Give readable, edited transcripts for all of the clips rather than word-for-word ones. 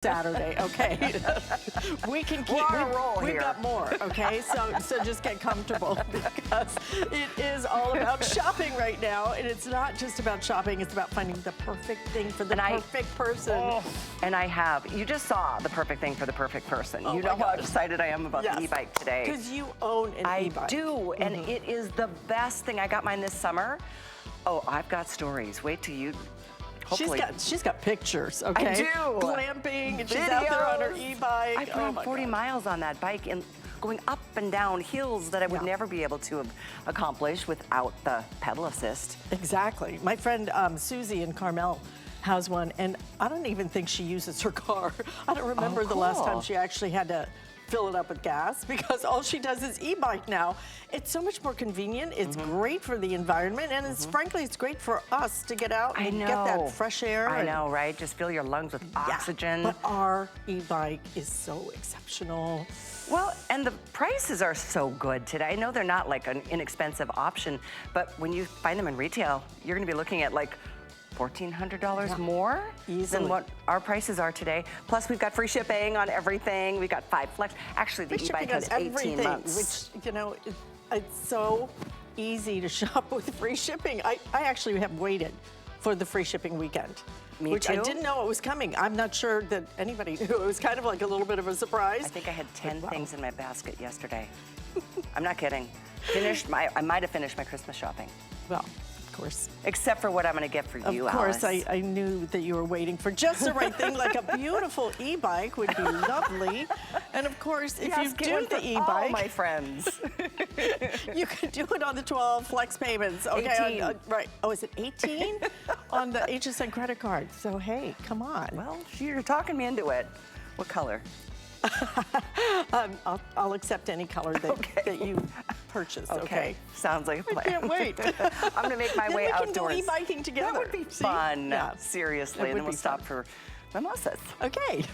Saturday, okay? We can keep, We're on a roll we've here. got more, okay? So just get comfortable because it is all about shopping right now. And it's not just about shopping, it's about finding the perfect thing for the perfect person. And you just saw the perfect thing for the perfect person. Oh you know how excited I am about the e-bike today. Because you own an e-bike. I do, and it is the best thing. I got mine this summer. Oh, I've got stories. Wait till you... Hopefully. She's got pictures, okay? I do. Glamping, and she's out there on her e-bike. I put on 40 miles on that bike and going up and down hills that I would never be able to accomplish without the pedal assist. Exactly. My friend Susie in Carmel has one, and I don't even think she uses her car. I don't remember the last time she actually had to fill it up with gas because all she does is e-bike now. It's so much more convenient. It's great for the environment, and it's frankly, it's great for us to get out and get that fresh air. I know, right? Just fill your lungs with oxygen. But our e-bike is so exceptional. Well, and the prices are so good today. I know they're not like an inexpensive option, but when you find them in retail, you're gonna be looking at like $1,400 more than what our prices are today. Plus, we've got free shipping on everything. We've got 5 flex. Actually, the e-bike has 18 months. Which, you know, it's so easy to shop with free shipping. I actually have waited for the free shipping weekend. Me too. I didn't know it was coming. I'm not sure that anybody knew. It was kind of like a little bit of a surprise. I think I had 10 things in my basket yesterday. I'm not kidding. I might have finished my Christmas shopping. Well, of course. Except for what I'm gonna get for you, Of course, Alyce. I knew that you were waiting for just the right thing, like a beautiful e-bike would be lovely. And of course, if you do the e-bike, all my friends, you can do it on the 12 flex payments. Okay, 18. Right. Oh, is it 18 on the HSN credit card? So hey, come on. Well, you're talking me into it. What color? I'll accept any color that you purchase. Okay. Sounds like a plan. I can't wait. I'm gonna make my way outdoors. We can go e-biking together. That would be fun. Yeah. Seriously, and then we'll stop for mimosas. Okay.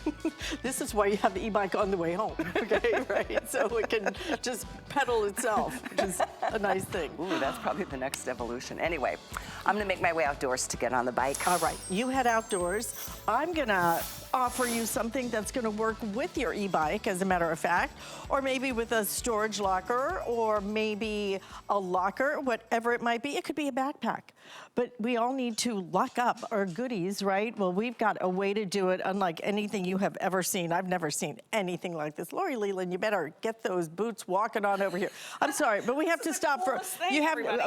This is why you have the e-bike on the way home. Okay, right? So it can just pedal itself, which is a nice thing. Ooh, that's probably the next evolution. Anyway, I'm gonna make my way outdoors to get on the bike. All right, you head outdoors. I'm gonna offer you something that's gonna work with your e-bike, as a matter of fact, or maybe with a storage locker, or maybe a locker, whatever it might be. It could be a backpack. But we all need to lock up our goodies, right? Well, we've got a way to do it unlike anything you have ever seen. I've never seen anything like this. Lori Leland, you better get those boots walking on over here. I'm sorry, but we have to stop for,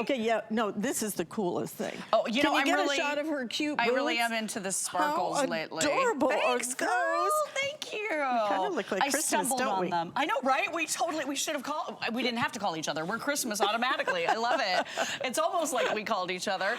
okay, yeah, no, this is the coolest thing. Oh, you know, Can you I'm get really, a shot of her cute boots? I really am into the sparkles lately. Adorable. Thanks, girl. Thank you. We kind of look like Christmas, stumbled don't on we? them. I know, right? We should have called, we didn't have to call each other. We're Christmas automatically. I love it. It's almost like we called each other.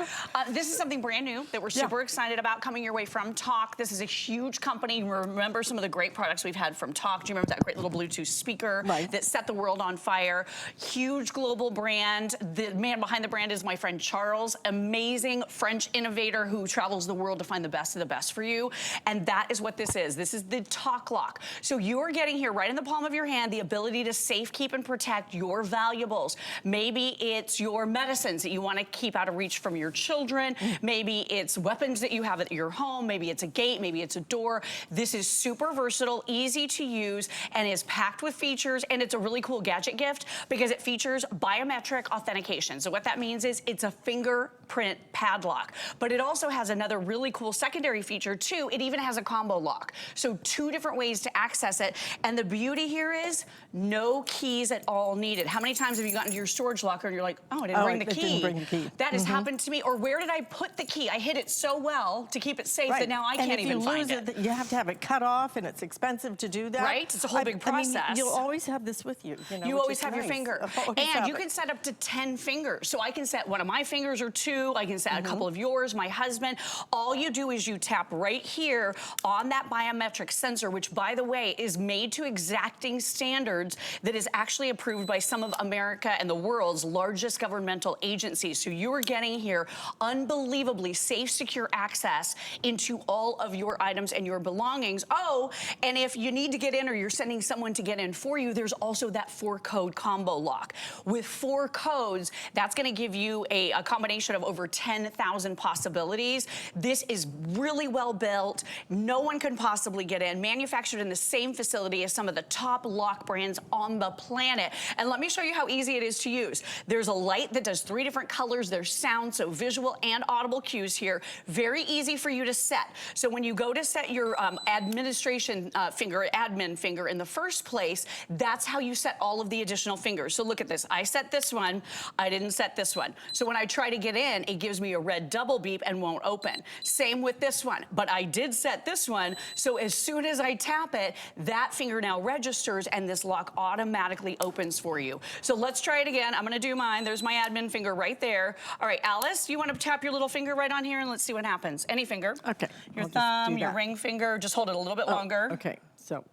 This is something brand new that we're super excited about coming your way from Talk. This is a huge company. Remember some of the great products we've had from Talk. Do you remember that great little Bluetooth speaker that set the world on fire? Huge global brand. The man behind the brand is my friend Charles, amazing French innovator who travels the world to find the best of the best for you. And that is what this is. This is the Talk Lock. So you're getting here right in the palm of your hand the ability to safe keep and protect your valuables. Maybe it's your medicines that you want to keep out of reach from your children. Maybe it's weapons that you have at your home. Maybe it's a gate. Maybe it's a door. This is super versatile, easy to use, and is packed with features. And it's a really cool gadget gift because it features biometric authentication. So what that means is it's a fingerprint padlock. But it also has another really cool secondary feature too. It even has a combo lock. So 2 different ways to access it. And the beauty here is no keys at all needed. How many times have you gotten to your storage locker and you're like, oh, I didn't bring the key. Didn't bring the key. That has happened to me. Or where did I put the key? I hid it so well to keep it safe that now I can't even find it. You have to have it cut off, and it's expensive to do that. Right? It's a whole big process. I mean, you'll always have this with you. You always have your finger. And you can set up to 10 fingers. So I can set one of my fingers or 2. I can set a couple of yours, my husband. All you do is you tap right here on that biometric sensor, which, by the way, is made to exacting standards that is actually approved by some of America and the world's largest governmental agencies. So you are getting here unbelievably safe, secure access into all of your items and your belongings. Oh, and if you need to get in or you're sending someone to get in for you, there's also that 4-code combo lock. With 4 codes, that's going to give you a combination of over 10,000 possibilities. This is really well built. No one can possibly get in. Manufactured in the same facility as some of the top lock brands on the planet. And let me show you how easy it is to use. There's a light that does 3 different colors. There's sound, so visual and audible cues here. Very easy for you to set. So when you go to set your administration finger, admin finger in the first place, that's how you set all of the additional fingers. So look at this. I set this one. I didn't set this one. So when I try to get in, it gives me a red double beep and won't open. Same with this one, but I did set this one. So as soon as I tap it, that finger now registers and this lock automatically opens for you. So let's try it again. I'm gonna do mine. There's my admin finger right there. All right, Alyce, you wanna tap your little finger right on here and let's see what happens. Any finger. Okay. Your thumb, your ring finger, just hold it a little bit longer. Okay, so.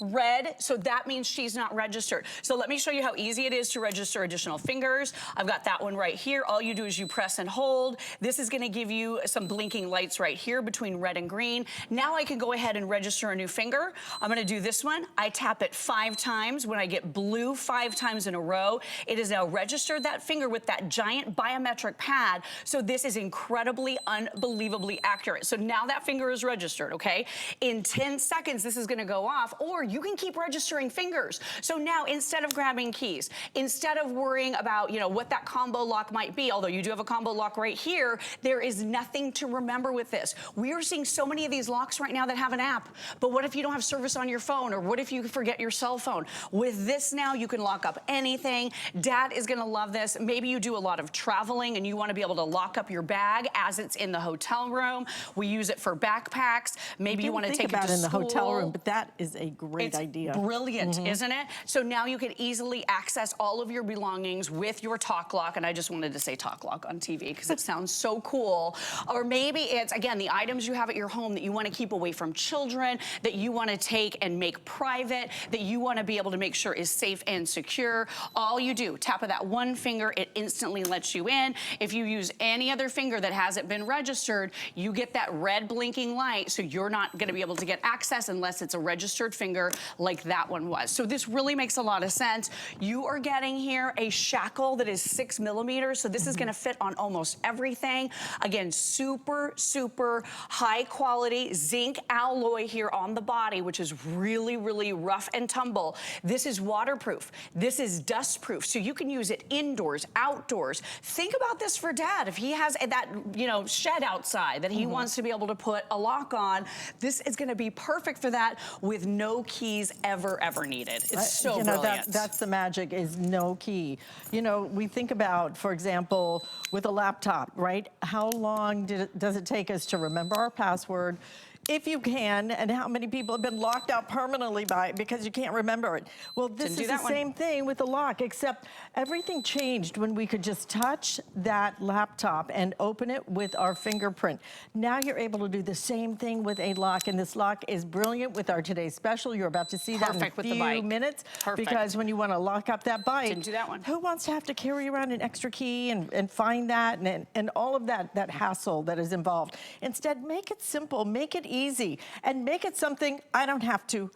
Red, so that means she's not registered. So let me show you how easy it is to register additional fingers. I've got that one right here. All you do is you press and hold. This is gonna give you some blinking lights right here between red and green. Now I can go ahead and register a new finger. I'm gonna do this one. I tap it 5 times. When I get blue 5 times in a row, it is now registered that finger with that giant biometric pad. So this is incredibly, unbelievably accurate. So now that finger is registered, okay? In 10 seconds, this is gonna go off, or you can keep registering fingers. So now instead of grabbing keys, instead of worrying about, you know, what that combo lock might be, although you do have a combo lock right here, there is nothing to remember with this. We are seeing so many of these locks right now that have an app, but what if you don't have service on your phone, or what if you forget your cell phone? With this now, you can lock up anything. Dad is gonna love this. Maybe you do a lot of traveling and you wanna be able to lock up your bag as it's in the hotel room. We use it for backpacks. Maybe you wanna take it to school. in the hotel room, but that is a great idea. Brilliant, isn't it? So now you can easily access all of your belongings with your Talk Lock, and I just wanted to say Talk Lock on TV because it sounds so cool. Or maybe it's, again, the items you have at your home that you want to keep away from children, that you want to take and make private, that you want to be able to make sure is safe and secure. All you do, tap of that one finger, it instantly lets you in. If you use any other finger that hasn't been registered, you get that red blinking light, so you're not going to be able to get access unless it's a registered finger like that one was. So this really makes a lot of sense. You are getting here a shackle that is 6 millimeters, so this is gonna fit on almost everything. Again, super, super high quality zinc alloy here on the body, which is really, really rough and tumble. This is waterproof. This is dust proof, so you can use it indoors, outdoors. Think about this for Dad. If he has that, you know, shed outside that he wants to be able to put a lock on, this is gonna be perfect for that with no keys ever needed. It's so brilliant. That's the magic, is no key. You know, we think about, for example, with a laptop, right? How long does it take us to remember our password? If you can, and how many people have been locked out permanently by it because you can't remember it? Well, this is the same thing with the lock, except everything changed when we could just touch that laptop and open it with our fingerprint. Now you're able to do the same thing with a lock, and this lock is brilliant with our today's special. You're about to see that in a few minutes. Perfect. Because when you want to lock up that bike, didn't do that one. Who wants to have to carry around an extra key and find that and all of that hassle that is involved? Instead, make it simple, make it easy, and make it something I don't have to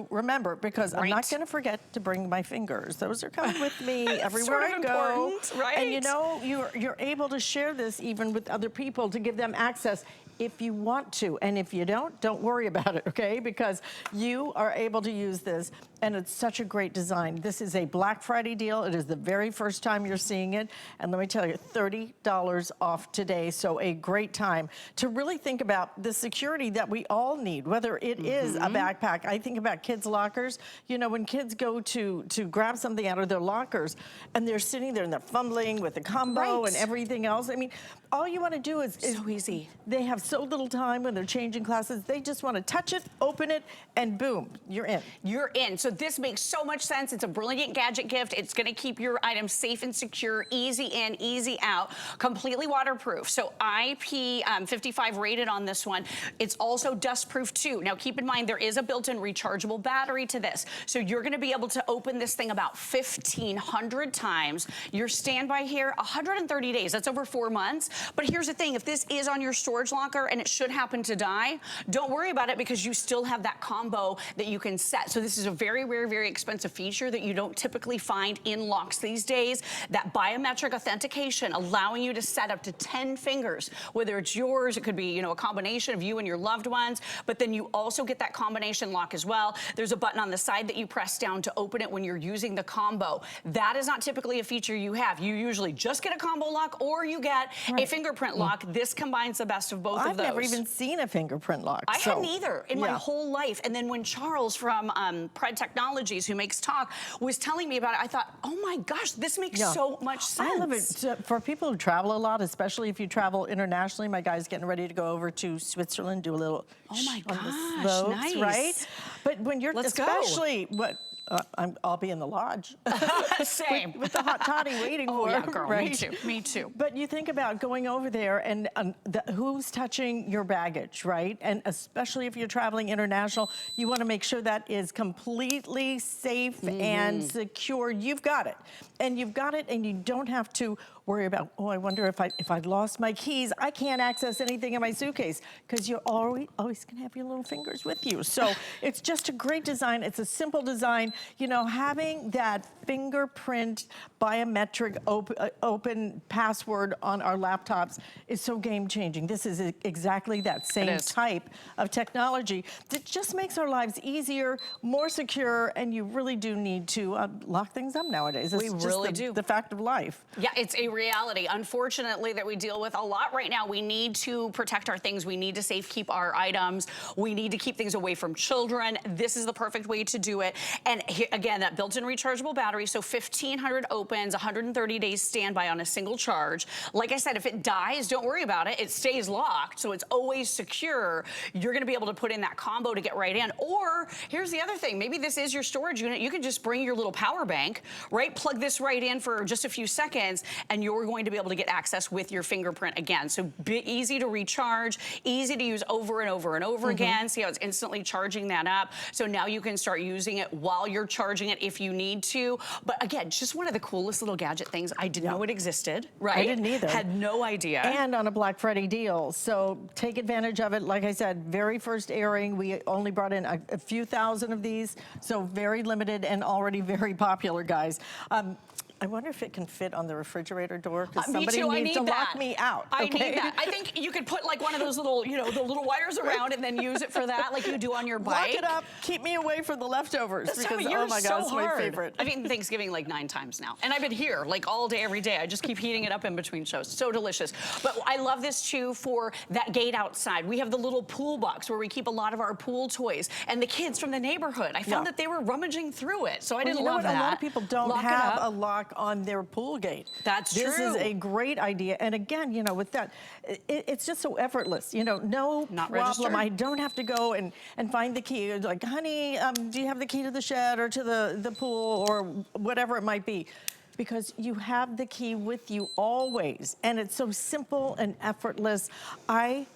remember, because I'm not going to forget to bring my fingers. Those are coming with me everywhere I go. Right? And you know, you're able to share this even with other people to give them access if you want to. And if you don't worry about it, okay? Because you are able to use this, and it's such a great design. This is a Black Friday deal. It is the very first time you're seeing it. And let me tell you, $30 off today. So a great time to really think about the security that we all need, whether it is a backpack. I think about kids' lockers. You know, when kids go to grab something out of their lockers and they're sitting there and they're fumbling with the combo and everything else. I mean, all you want to do is so easy. They have so little time when they're changing classes. They just want to touch it, open it, and boom, you're in. You're in. So this makes so much sense. It's a brilliant gadget gift. It's going to keep your items safe and secure, easy in, easy out, completely waterproof. So IP 55 rated on this one. It's also dust proof too. Now keep in mind, there is a built-in built-in rechargeable battery to this. So you're gonna be able to open this thing about 1,500 times. Your standby here, 130 days. That's over 4 months. But here's the thing, if this is on your storage locker and it should happen to die, don't worry about it because you still have that combo that you can set. So this is a very rare, very expensive feature that you don't typically find in locks these days. That biometric authentication allowing you to set up to 10 fingers, whether it's yours, it could be, you know, a combination of you and your loved ones, but then you also get that combination lock as well. There's a button on the side that you press down to open it when you're using the combo. That is not typically a feature you have. You usually just get a combo lock or you get a fingerprint lock. This combines the best of both of those. I've never even seen a fingerprint lock. I hadn't either in my whole life. And then when Charles from Pred Technologies, who makes Talk, was telling me about it, I thought, oh my gosh, this makes so much sense. I love it. For people who travel a lot, especially if you travel internationally, my guy's getting ready to go over to Switzerland, do a little oh my gosh, on the slopes, nice. Right? But when you're especially I'll be in the lodge. Same. with the hot toddy waiting for yeah, girl, right? Me too, me too. But you think about going over there and who's touching your baggage, right? And especially if you're traveling international, you want to make sure that is completely safe and secure. You've got it. And you've got it and you don't have to worry about, oh, I wonder if I lost my keys. I can't access anything in my suitcase because you're always gonna have your little fingers with you. So it's just a great design. It's a simple design. You know, having that fingerprint biometric open password on our laptops is so game changing. This is exactly that same type of technology that just makes our lives easier, more secure, and you really do need to lock things up nowadays. It's just really do. The fact of life. Yeah, it's a reality, unfortunately, that we deal with a lot right now. We need to protect our things. We need to safe keep our items. We need to keep things away from children. This is the perfect way to do it. And here, again, that built-in rechargeable battery, so 1,500 opens, 130 days standby on a single charge. Like I said, if it dies, don't worry about it. It stays locked, so it's always secure. You're gonna be able to put in that combo to get right in. Or, here's the other thing, maybe this is your storage unit. You can just bring your little power bank, right? Plug this right in for just a few seconds, and you're going to be able to get access with your fingerprint again. So easy to recharge, easy to use over and over and over again. See how it's instantly charging that up. So now you can start using it while you're charging it if you need to. But again, just one of the coolest little gadget things. I didn't know it existed, right? I didn't either. Had no idea. And on a Black Friday deal. So take advantage of it. Like I said, very first airing, we only brought in a few thousand of these. So very limited and already very popular, guys. I wonder if it can fit on the refrigerator door because somebody needs to lock me out. I need that. I think you could put like one of those little, you know, the little wires around and then use it for that, like you do on your bike. Lock it up. Keep me away from the leftovers because oh my God, it's my favorite. I've eaten Thanksgiving like 9 times now, and I've been here like all day, every day. I just keep heating it up in between shows. So delicious. But I love this too for that gate outside. We have the little pool box where we keep a lot of our pool toys, and the kids from the neighborhood. I found that they were rummaging through it, so I didn't love that. A lot of people don't have a lock on their pool gate. That's true. This is a great idea. And again, you know, with that, it's just so effortless. You know, no problem. I don't have to go and find the key. It's like, honey, do you have the key to the shed or to the pool or whatever it might be? Because you have the key with you always. And it's so simple and effortless. I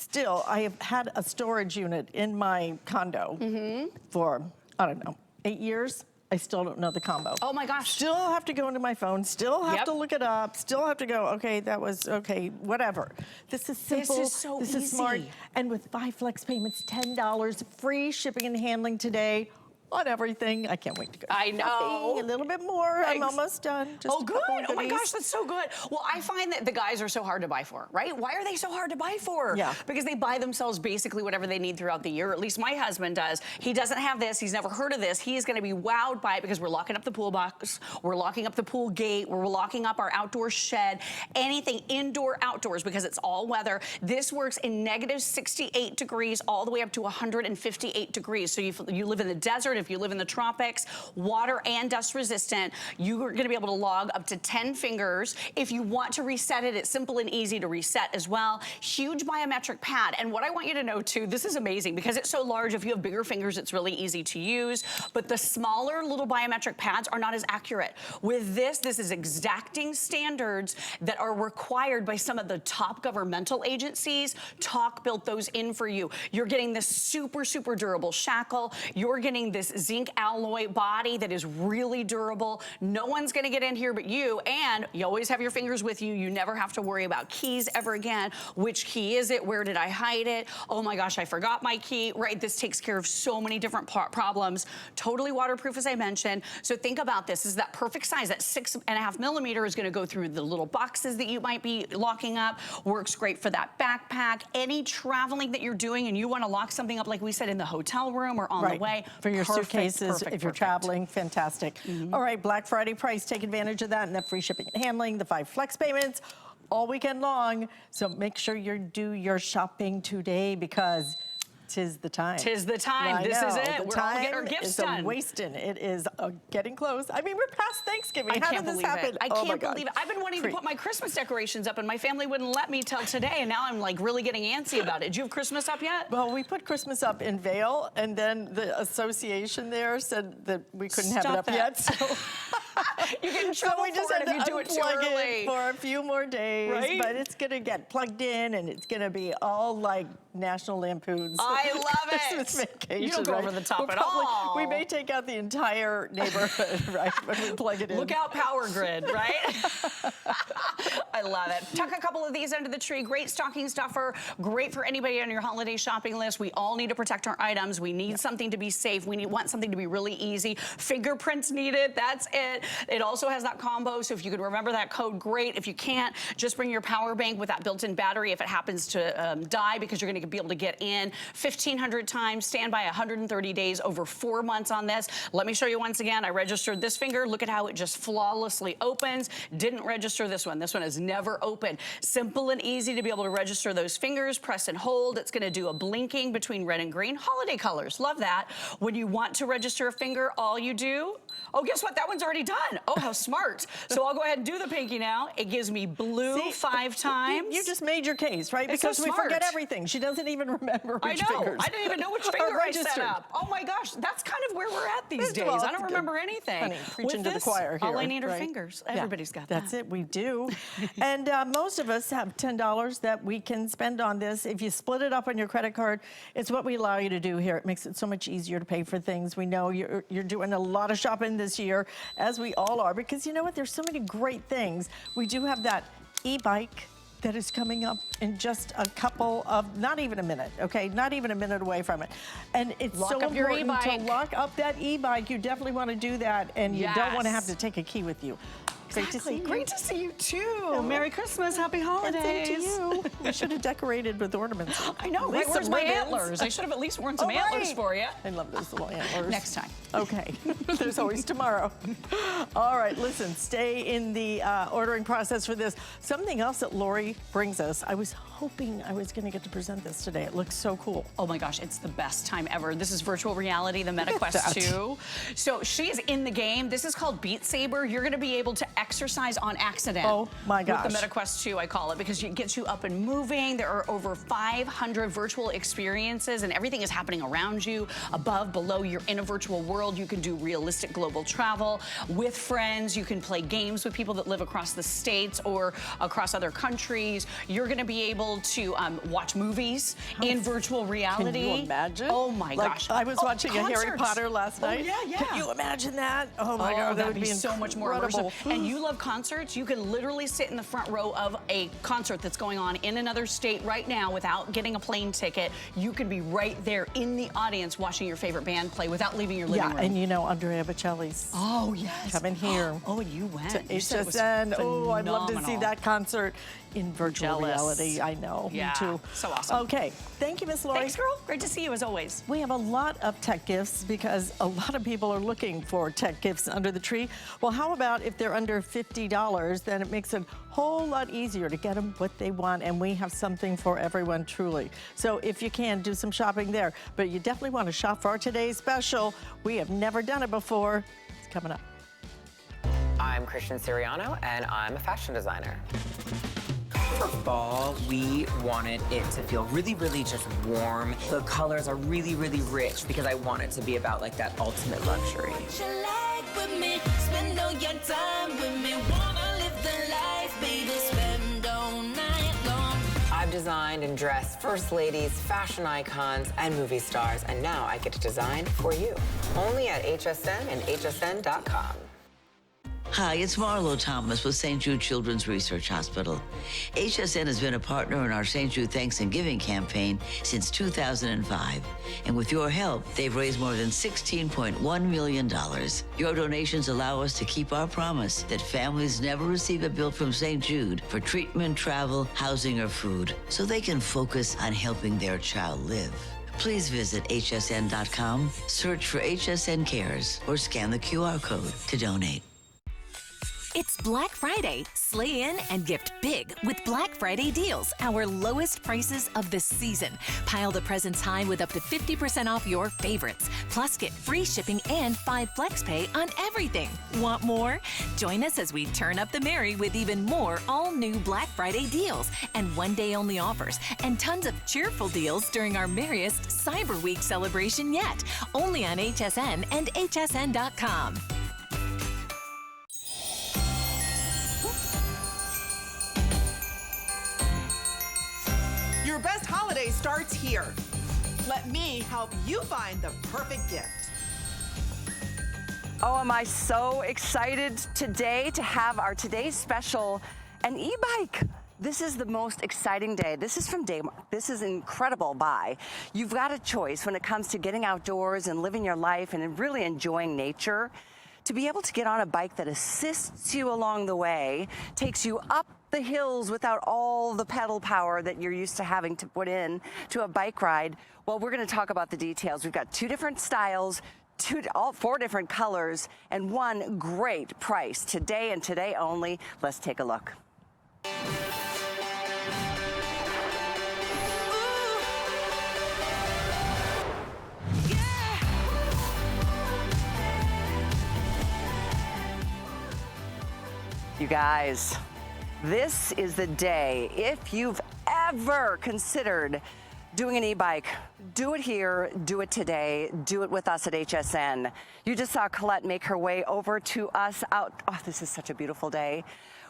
have had a storage unit in my condo for, I don't know, 8 years. I still don't know the combo. Oh my gosh. Still have to go into my phone, still have to look it up, still have to go, okay, that was, okay, whatever. This is simple. This is so easy. This is smart. And with 5 flex payments, $10, free shipping and handling today on everything. I can't wait to go. I know. A little bit more. I'm almost done. Just good. Oh my gosh, that's so good. Well, I find that the guys are so hard to buy for, right? Why are they so hard to buy for? Yeah. Because they buy themselves basically whatever they need throughout the year. At least my husband does. He doesn't have this. He's never heard of this. He is going to be wowed by it because we're locking up the pool box. We're locking up the pool gate. We're locking up our outdoor shed. Anything indoor, outdoors, because it's all weather. This works in -68 degrees all the way up to 158 degrees. So you live in the desert, desert, if you live in the tropics, water and dust resistant. You are gonna be able to log up to 10 fingers. If you want to reset it, it's simple and easy to reset as well. Huge biometric pad. And what I want you to know too, this is amazing because it's so large. If you have bigger fingers, it's really easy to use. But the smaller little biometric pads are not as accurate. With this is exacting standards that are required by some of the top governmental agencies. Talk built those in for you. You're getting this super, super durable shackle. You're getting this zinc alloy body that is really durable. No one's gonna get in here but you, and you always have your fingers with you. You never have to worry about keys ever again. Which key is it? Where did I hide it? Oh my gosh, I forgot my key, right? This takes care of so many different problems. Totally waterproof, as I mentioned. So think about this. This is that perfect size. That 6.5 millimeter is gonna go through the little boxes that you might be locking up. Works great for that backpack. Any traveling that you're doing and you wanna lock something up, like we said, in the hotel room or on the way. For your suitcases, if you're traveling, fantastic. All right, Black Friday price, take advantage of that and that free shipping and handling, the 5 flex payments all weekend long. So make sure you do your shopping today because 'tis the time. 'Tis the time. This is it. We're all getting our gifts done. Wasting. It is getting close. I mean, we're past Thanksgiving. How did this happen? I can't believe it. I've been wanting to put my Christmas decorations up, and my family wouldn't let me till today, and now I'm like really getting antsy about it. Did you have Christmas up yet? Well, we put Christmas up in Vail, and then the association there said that we couldn't have it up yet. So you get in trouble we just for it if you do it too early. For a few more days, right? But it's gonna get plugged in, and it's gonna be all like National Lampoon's. I love it. Christmas vacation. You don't go over the top at all. We may take out the entire neighborhood, right, when we plug it in. Look out, power grid, right? I love it. Tuck a couple of these under the tree. Great stocking stuffer. Great for anybody on your holiday shopping list. We all need to protect our items. We need something to be safe. We want something to be really easy. Fingerprints needed. That's it. It also has that combo, so if you could remember that code, great. If you can't, just bring your power bank with that built-in battery if it happens to die, because you're going to be able to get in 1,500 times, stand by 130 days, over 4 months on this. Let me show you once again. I registered this finger. Look at how it just flawlessly opens. Didn't register this one. This one has never opened. Simple and easy to be able to register those fingers. Press and hold. It's going to do a blinking between red and green. Holiday colors. Love that. When you want to register a finger, all you do... Oh, guess what? That one's already done. Oh, how smart. So I'll go ahead and do the pinky now. It gives me blue 5 times. You just made your case, right? It's because so we smart. forget everything. She doesn't even remember which fingers. I didn't even know which finger I set up. Oh my gosh, that's kind of where we're at these days. Well, I don't remember anything. Honey, preaching to the choir here. All I need are fingers. Everybody's got that. That's it, we do. And most of us have $10 that we can spend on this. If you split it up on your credit card, it's what we allow you to do here. It makes it so much easier to pay for things. We know you're doing a lot of shopping this year, as we all are, because you know what? There's so many great things. We do have that e-bike that is coming up in just a couple of, not even a minute, okay? Not even a minute away from it. And it's so important to lock up that e-bike. You definitely want to do that, and you don't want to have to take a key with you. Great to see you. Great to see you too. Merry Christmas, happy holidays. And same to you. We should have decorated with ornaments. I know, right? Where's my antlers? I should have at least worn some antlers for you. I love those little antlers. Next time. Okay, there's always tomorrow. All right, listen, stay in the ordering process for this. Something else that Lori brings us, I was hoping I was gonna get to present this today. It looks so cool. Oh my gosh, it's the best time ever. This is virtual reality, the Meta Quest 2. So she's in the game. This is called Beat Saber. You're gonna be able to exercise on accident. Oh my gosh. With the Meta Quest 2, I call it, because it gets you up and moving. There are over 500 virtual experiences, and everything is happening around you, above, below. You're in a virtual world. You can do realistic global travel with friends. You can play games with people that live across the states or across other countries. You're gonna be able to watch movies in virtual reality. Can you imagine? Oh my gosh. I was watching a Harry Potter last night. Oh yeah, yeah. Can you imagine that? Oh my God, that would be so much more immersive. And you love concerts, you can literally sit in the front row of a concert that's going on in another state right now without getting a plane ticket. You could be right there in the audience watching your favorite band play without leaving your living room. And you know Andrea Bocelli's coming here. Oh, you went. To HSN. Oh, I'd love to see that concert in virtual reality. I know. Yeah, Me too. so awesome. Okay, thank you, Miss Lori. Thanks, girl. Great to see you as always. We have a lot of tech gifts because a lot of people are looking for tech gifts under the tree. Well, how about if they're under $50, then it makes it a whole lot easier to get them what they want, and we have something for everyone, truly. So if you can, do some shopping there. But you definitely want to shop for our today's special. We have never done it before. It's coming up. I'm Christian Siriano, and I'm a fashion designer. For fall, we wanted it to feel really, really just warm. The colors are really, really rich because I want it to be about like that ultimate luxury. I've designed and dressed first ladies, fashion icons, and movie stars, and now I get to design for you. Only at HSN and hsn.com. Hi, it's Marlo Thomas with St. Jude Children's Research Hospital. HSN has been a partner in our St. Jude Thanks and Giving campaign since 2005. And with your help, they've raised more than $16.1 million. Your donations allow us to keep our promise that families never receive a bill from St. Jude for treatment, travel, housing, or food, so they can focus on helping their child live. Please visit hsn.com, search for HSN Cares, or scan the QR code to donate. It's Black Friday. Slay in and gift big with Black Friday deals, our lowest prices of the season. Pile the presents high with up to 50% off your favorites. Plus, get free shipping and 5 flex pay on everything. Want more? Join us as we turn up the merry with even more all-new Black Friday deals and one-day-only offers and tons of cheerful deals during our merriest Cyber Week celebration yet. Only on HSN and hsn.com. Your best holiday starts here. Let me help you find the perfect gift. Oh, am I so excited today to have our today's special, an e-bike. This is the most exciting day. This is from Daymark. This is an incredible buy. You've got a choice when it comes to getting outdoors and living your life and really enjoying nature. To be able to get on a bike that assists you along the way, takes you up the hills without all the pedal power that you're used to having to put in to a bike ride. Well, we're going to talk about the details. We've got 2 different styles, 4 different colors, and 1 great price today and today only. Let's take a look. You guys, this is the day. If you've ever considered doing an e-bike, do it here, do it today, do it with us at HSN. You just saw Colette make her way over to us out. Oh, this is such a beautiful day.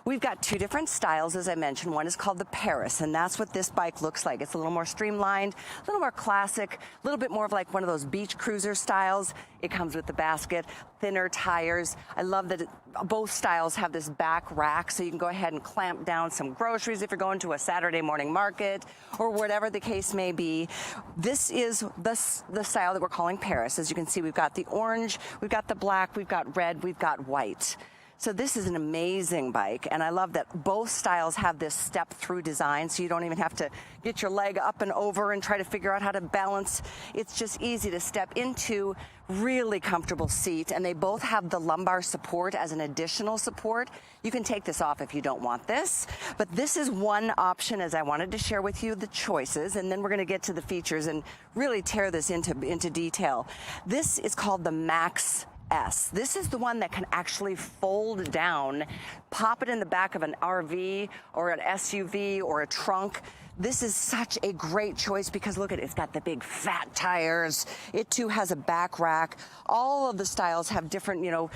We've got 2 different styles, as I mentioned. One is called the Paris, and that's what this bike looks like. It's a little more streamlined, a little more classic, a little bit more of like one of those beach cruiser styles. It comes with the basket, thinner tires. I love that both styles have this back rack, so you can go ahead and clamp down some groceries if you're going to a Saturday morning market or whatever the case may be. This is the style that we're calling Paris. As you can see, we've got the orange, we've got the black, we've got red, we've got white. So this is an amazing bike, and I love that both styles have this step-through design, so you don't even have to get your leg up and over and try to figure out how to balance. It's just easy to step into, really comfortable seat, and they both have the lumbar support as an additional support. You can take this off if you don't want this, but this is one option, as I wanted to share with you the choices, and then we're going to get to the features and really tear this into detail. This is called the Max S. This is the one that can actually fold down, pop it in the back of an RV or an SUV or a trunk. This is such a great choice because look at it, it's got the big fat tires. It too has a back rack. All of the styles have different,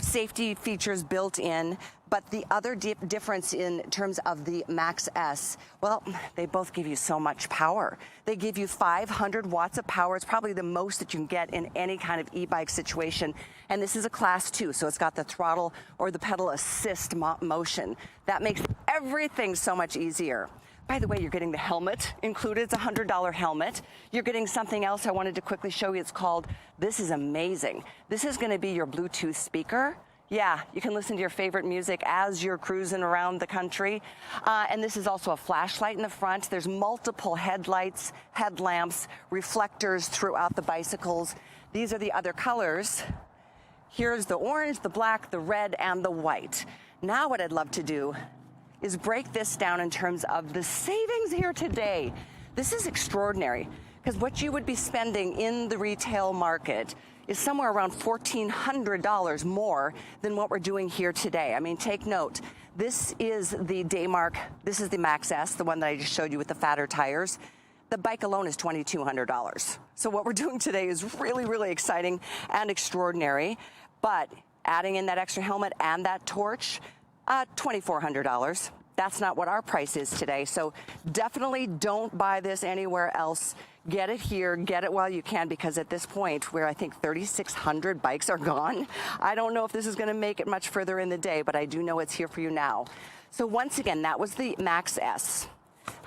safety features built in. But the other difference in terms of the Max S, well, they both give you so much power. They give you 500 watts of power. It's probably the most that you can get in any kind of e-bike situation. And this is a class 2, so it's got the throttle or the pedal assist motion. That makes everything so much easier. By the way, you're getting the helmet included. It's a $100 helmet. You're getting something else I wanted to quickly show you. It's called, this is amazing. This is going to be your Bluetooth speaker. Yeah, you can listen to your favorite music as you're cruising around the country. And this is also a flashlight in the front. There's multiple headlights, headlamps, reflectors throughout the bicycles. These are the other colors. Here's the orange, the black, the red, and the white. Now what I'd love to do is break this down in terms of the savings here today. This is extraordinary, because what you would be spending in the retail market is somewhere around $1,400 more than what we're doing here today. I mean, take note. This is the Daymark, this is the Max S, the one that I just showed you with the fatter tires. The bike alone is $2,200. So what we're doing today is really, really exciting and extraordinary. But adding in that extra helmet and that torch, $2,400. That's not what our price is today. So definitely don't buy this anywhere else. Get it here, get it while you can, because at this point, where I think 3,600 bikes are gone, I don't know if this is gonna make it much further in the day, but I do know it's here for you now. So once again, that was the Max S.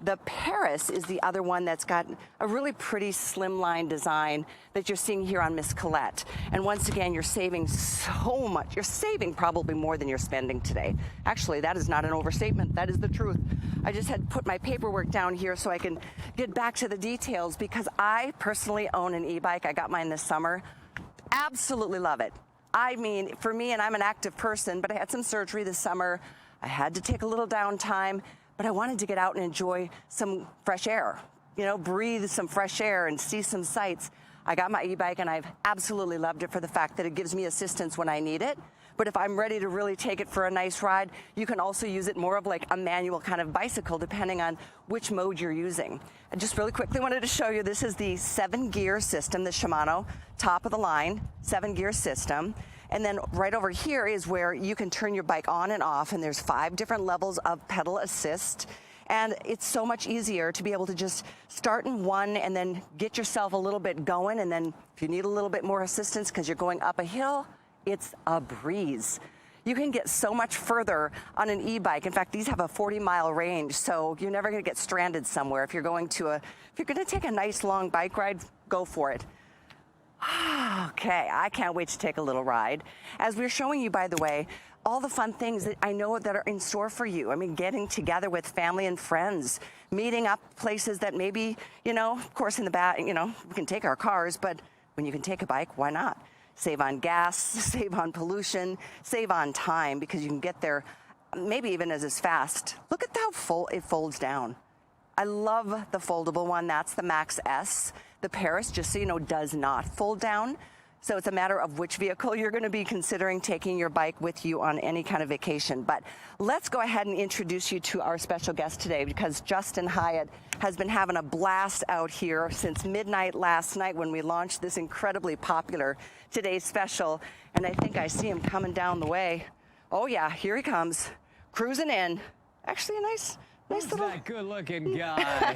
The Paris is the other one that's got a really pretty slimline design that you're seeing here on Miss Colette. And once again, you're saving so much. You're saving probably more than you're spending today. Actually, that is not an overstatement. That is the truth. I just had put my paperwork down here so I can get back to the details, because I personally own an e-bike. I got mine this summer. Absolutely love it. I mean, for me, and I'm an active person, but I had some surgery this summer. I had to take a little downtime, but I wanted to get out and enjoy some fresh air, you know, breathe some fresh air and see some sights. I got my e-bike and I've absolutely loved it for the fact that it gives me assistance when I need it. But if I'm ready to really take it for a nice ride, you can also use it more of like a manual kind of bicycle, depending on which mode you're using. I just really quickly wanted to show you, this is the 7-gear system, the Shimano, top of the line, 7-gear system. And then right over here is where you can turn your bike on and off, and there's 5 different levels of pedal assist. And it's so much easier to be able to just start in one and then get yourself a little bit going. And then if you need a little bit more assistance because you're going up a hill, it's a breeze. You can get so much further on an e-bike. In fact, these have a 40-mile range, so you're never gonna get stranded somewhere. If you're gonna take a nice long bike ride, go for it. Okay, I can't wait to take a little ride. As we're showing you, by the way, all the fun things that I know that are in store for you. I mean, getting together with family and friends, meeting up places that maybe, you know, of course in the back, you know, we can take our cars, but when you can take a bike, why not? Save on gas, save on pollution, save on time, because you can get there maybe even as fast. Look at how it folds down. I love the foldable one. That's the Max S. The Paris, just so you know, does not fold down. So it's a matter of which vehicle you're going to be considering taking your bike with you on any kind of vacation. But let's go ahead and introduce you to our special guest today, because Justin Hyatt has been having a blast out here since midnight last night when we launched this incredibly popular Today's Special. And I think I see him coming down the way. Oh yeah, here he comes, cruising in. Actually a nice little... that good-looking guy?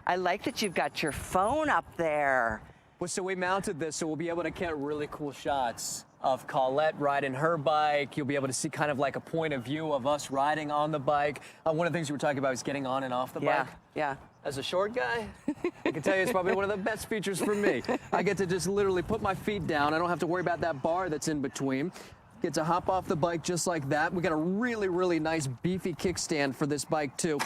I like that you've got your phone up there. Well, so we mounted this so we'll be able to get really cool shots of Colette riding her bike. You'll be able to see kind of like a point of view of us riding on the bike. One of the things you were talking about is getting on and off the bike. Yeah. As a short guy, I can tell you it's probably one of the best features for me. I get to just literally put my feet down. I don't have to worry about that bar that's in between. Get to hop off the bike just like that. We got a really, really nice beefy kickstand for this bike too.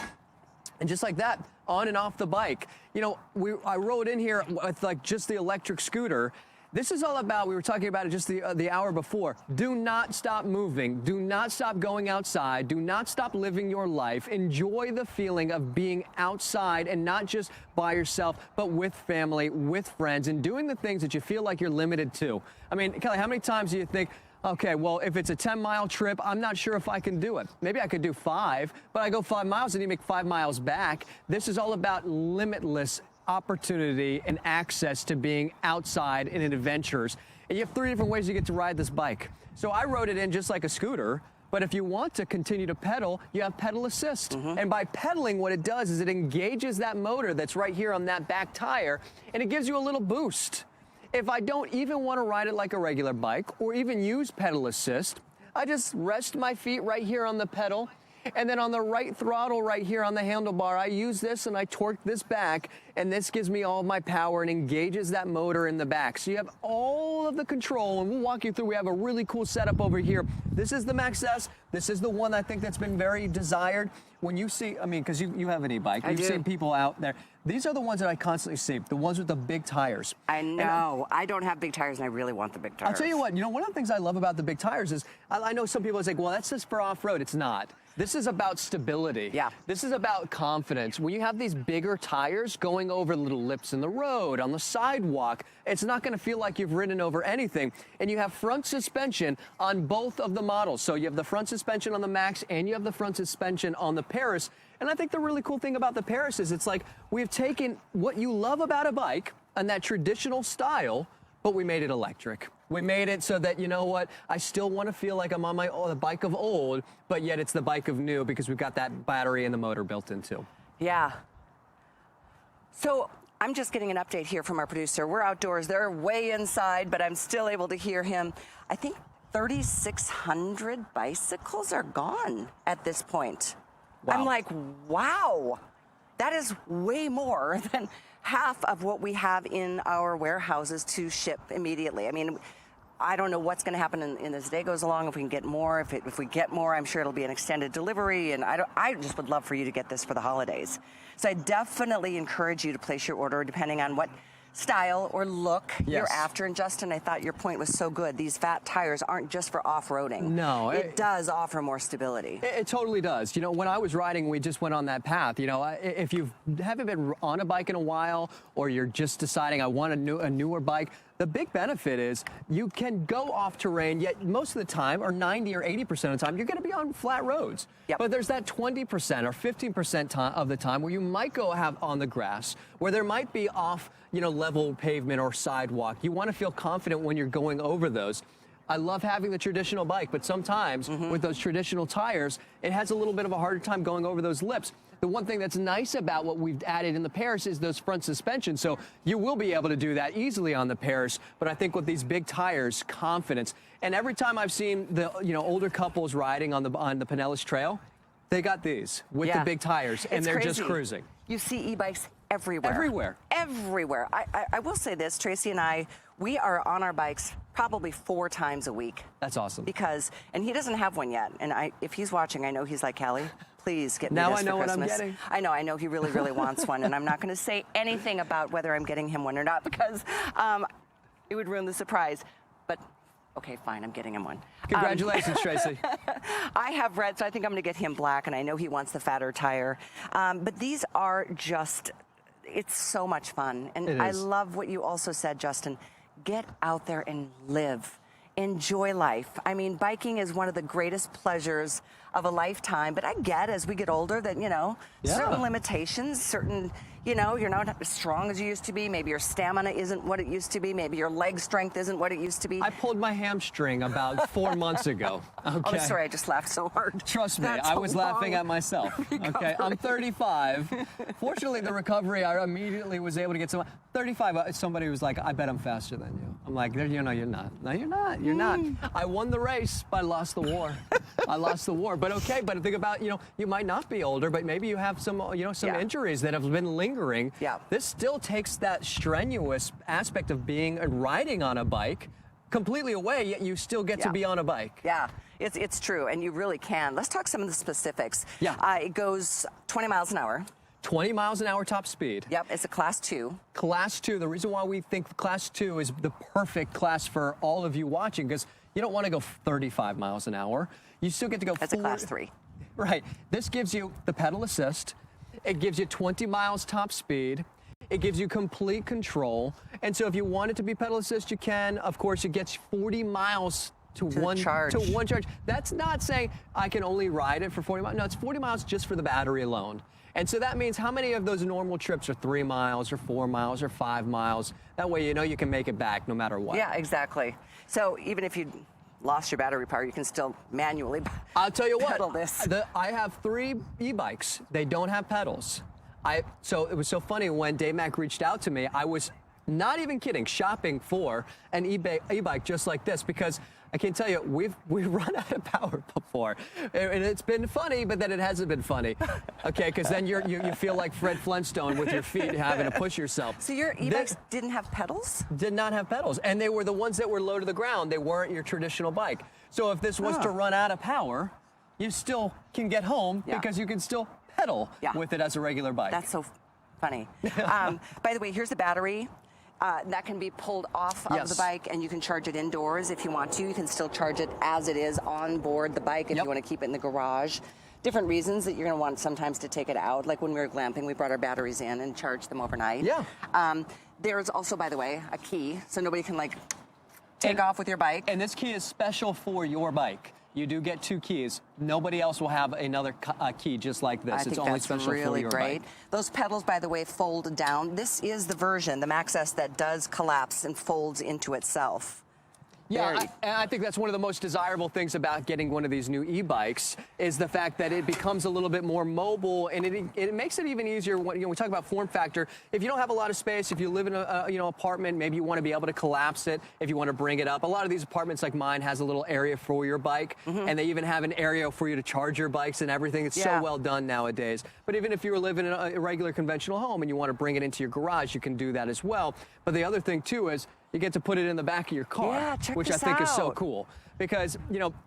And just like that, on and off the bike. You know, I rode in here with like just the electric scooter. This is all about, we were talking about it just the hour before. Do not stop moving. Do not stop going outside. Do not stop living your life. Enjoy the feeling of being outside, and not just by yourself, but with family, with friends, and doing the things that you feel like you're limited to. I mean, Kelly, how many times do you think, okay, well, if it's a 10-mile trip, I'm not sure if I can do it. Maybe I could do 5, but I go 5 miles and you make 5 miles back. This is all about limitless opportunity and access to being outside and in adventures. And you have 3 different ways you get to ride this bike. So I rode it in just like a scooter, but if you want to continue to pedal, you have pedal assist. And by pedaling, what it does is it engages that motor that's right here on that back tire, and it gives you a little boost. If I don't even want to ride it like a regular bike or even use pedal assist, I just rest my feet right here on the pedal, And then on the right throttle right here on the handlebar, I use this and I torque this back, and this gives me all of my power and engages that motor in the back. So you have all of the control, and we'll walk you through. We have a really cool setup over here. This is the Max S. This is the one I think that's been very desired. When you see, I mean, because you have an e-bike, you've seen people out there. These are the ones that I constantly see, the ones with the big tires. I know. I don't have big tires, and I really want the big tires. I'll tell you what, one of the things I love about the big tires is, I know some people say, well, that's just for off-road. It's not. This is about stability. Yeah. This is about confidence. When you have these bigger tires going over little lips in the road, on the sidewalk, it's not going to feel like you've ridden over anything. And you have front suspension on both of the models. So you have the front suspension on the Max and you have the front suspension on the Paris. And I think the really cool thing about the Paris is it's like we've taken what you love about a bike and that traditional style, but we made it electric. We made it so that, you know what, I still want to feel like I'm on the bike of old, but yet it's the bike of new because we've got that battery and the motor built in too. Yeah. So I'm just getting an update here from our producer. We're outdoors. They're way inside, but I'm still able to hear him. I think 3,600 bicycles are gone at this point. Wow. I'm like, wow, that is way more than half of what we have in our warehouses to ship immediately. I mean, I don't know what's going to happen in as the day goes along, if we can get more. If we get more, I'm sure it'll be an extended delivery. And I just would love for you to get this for the holidays. So I definitely encourage you to place your order depending on what style or look you're after. And Justin, I thought your point was so good. These fat tires aren't just for off-roading. No. It does offer more stability. It totally does. You know, when I was riding, we just went on that path. You know, if you haven't been on a bike in a while, or you're just deciding I want a newer bike, the big benefit is you can go off terrain, yet most of the time, or 90 or 80% of the time, you're going to be on flat roads. Yep. But there's that 20% or 15% of the time where you might go have on the grass, where there might be off, level pavement or sidewalk. You want to feel confident when you're going over those. I love having the traditional bike, but sometimes with those traditional tires, it has a little bit of a harder time going over those lips. The one thing that's nice about what we've added in the Paris is those front suspensions. So you will be able to do that easily on the Paris. But I think with these big tires, confidence. And every time I've seen the older couples riding on the Pinellas Trail, they got these with the big tires, and they're just cruising. You see e-bikes everywhere. Everywhere. Everywhere. I will say this, Tracy and I, we are on our bikes probably 4 times a week. That's awesome. And he doesn't have one yet. And if he's watching, I know he's like, Callie, please get me now this I know for what Christmas. I'm getting. I know he really, really wants one. And I'm not going to say anything about whether I'm getting him one or not because it would ruin the surprise. But okay, fine, I'm getting him one. Congratulations, Tracy. I have red, so I think I'm going to get him black, and I know he wants the fatter tire. But these are just, it's so much fun. And I love what you also said, Justin. Get out there and live. Enjoy life. I mean, biking is one of the greatest pleasures of a lifetime, but I get as we get older that, certain limitations, certain, you're not as strong as you used to be. Maybe your stamina isn't what it used to be. Maybe your leg strength isn't what it used to be. I pulled my hamstring about 4 months ago. Okay. Oh, sorry, I just laughed so hard. Trust me, I was laughing at myself. Okay, I'm 35. Fortunately, the recovery, I immediately was able to get some. 35, somebody was like, I bet I'm faster than you. I'm like, you're not. No, you're not. You're not. I won the race, but I lost the war. I lost the war. But okay, but think about, you might not be older, but maybe you have some, some injuries that have been lingering. Yeah. This still takes that strenuous aspect of being and riding on a bike completely away, yet you still get to be on a bike. Yeah, it's true, and you really can. Let's talk some of the specifics. Yeah. It goes 20 miles an hour. 20 miles an hour top speed. Yep, it's a Class 2. Class 2. The reason why we think Class 2 is the perfect class for all of you watching, because you don't want to go 35 miles an hour. You still get to go That's a Class 3. Right. This gives you the pedal assist. It gives you 20 miles top speed. It gives you complete control. And so if you want it to be pedal assist, you can. Of course, it gets 40 miles to one charge. That's not saying I can only ride it for 40 miles. No, it's 40 miles just for the battery alone. And so that means how many of those normal trips are 3 miles or 4 miles or 5 miles? That way you can make it back no matter what. Yeah, exactly. So even if you lost your battery power, you can still manually I'll tell you what, pedal this. I have 3 e-bikes. They don't have pedals. So it was so funny when Dave Mack reached out to me, I was not even kidding, shopping for an e-bike just like this, because I can tell you, we've run out of power before. And it's been funny, but then it hasn't been funny. Okay, because then you feel like Fred Flintstone with your feet having to push yourself. So your e-bikes didn't have pedals? Did not have pedals. And they were the ones that were low to the ground. They weren't your traditional bike. So if this was to run out of power, you still can get home because you can still pedal with it as a regular bike. That's so funny. By the way, here's the battery. That can be pulled off of the bike, and you can charge it indoors if you want to. You can still charge it as it is on board the bike if you want to keep it in the garage. Different reasons that you're going to want sometimes to take it out. Like when we were glamping, we brought our batteries in and charged them overnight. Yeah. There's also, by the way, a key, so nobody can like take off with your bike. And this key is special for your bike. You do get 2 keys. Nobody else will have another key just like this. It's only special for your bike. Those pedals, by the way, fold down. This is the version, the Max S, that does collapse and folds into itself. Yeah, and I think that's one of the most desirable things about getting one of these new e-bikes is the fact that it becomes a little bit more mobile, and it makes it even easier when we talk about form factor. If you don't have a lot of space, if you live in a apartment, maybe you want to be able to collapse it. If you want to bring it up, a lot of these apartments like mine has a little area for your bike, and they even have an area for you to charge your bikes and everything. It's so well done nowadays. But even if you were living in a regular conventional home and you want to bring it into your garage, you can do that as well. But the other thing too is you get to put it in the back of your car, which I think is so cool. Because,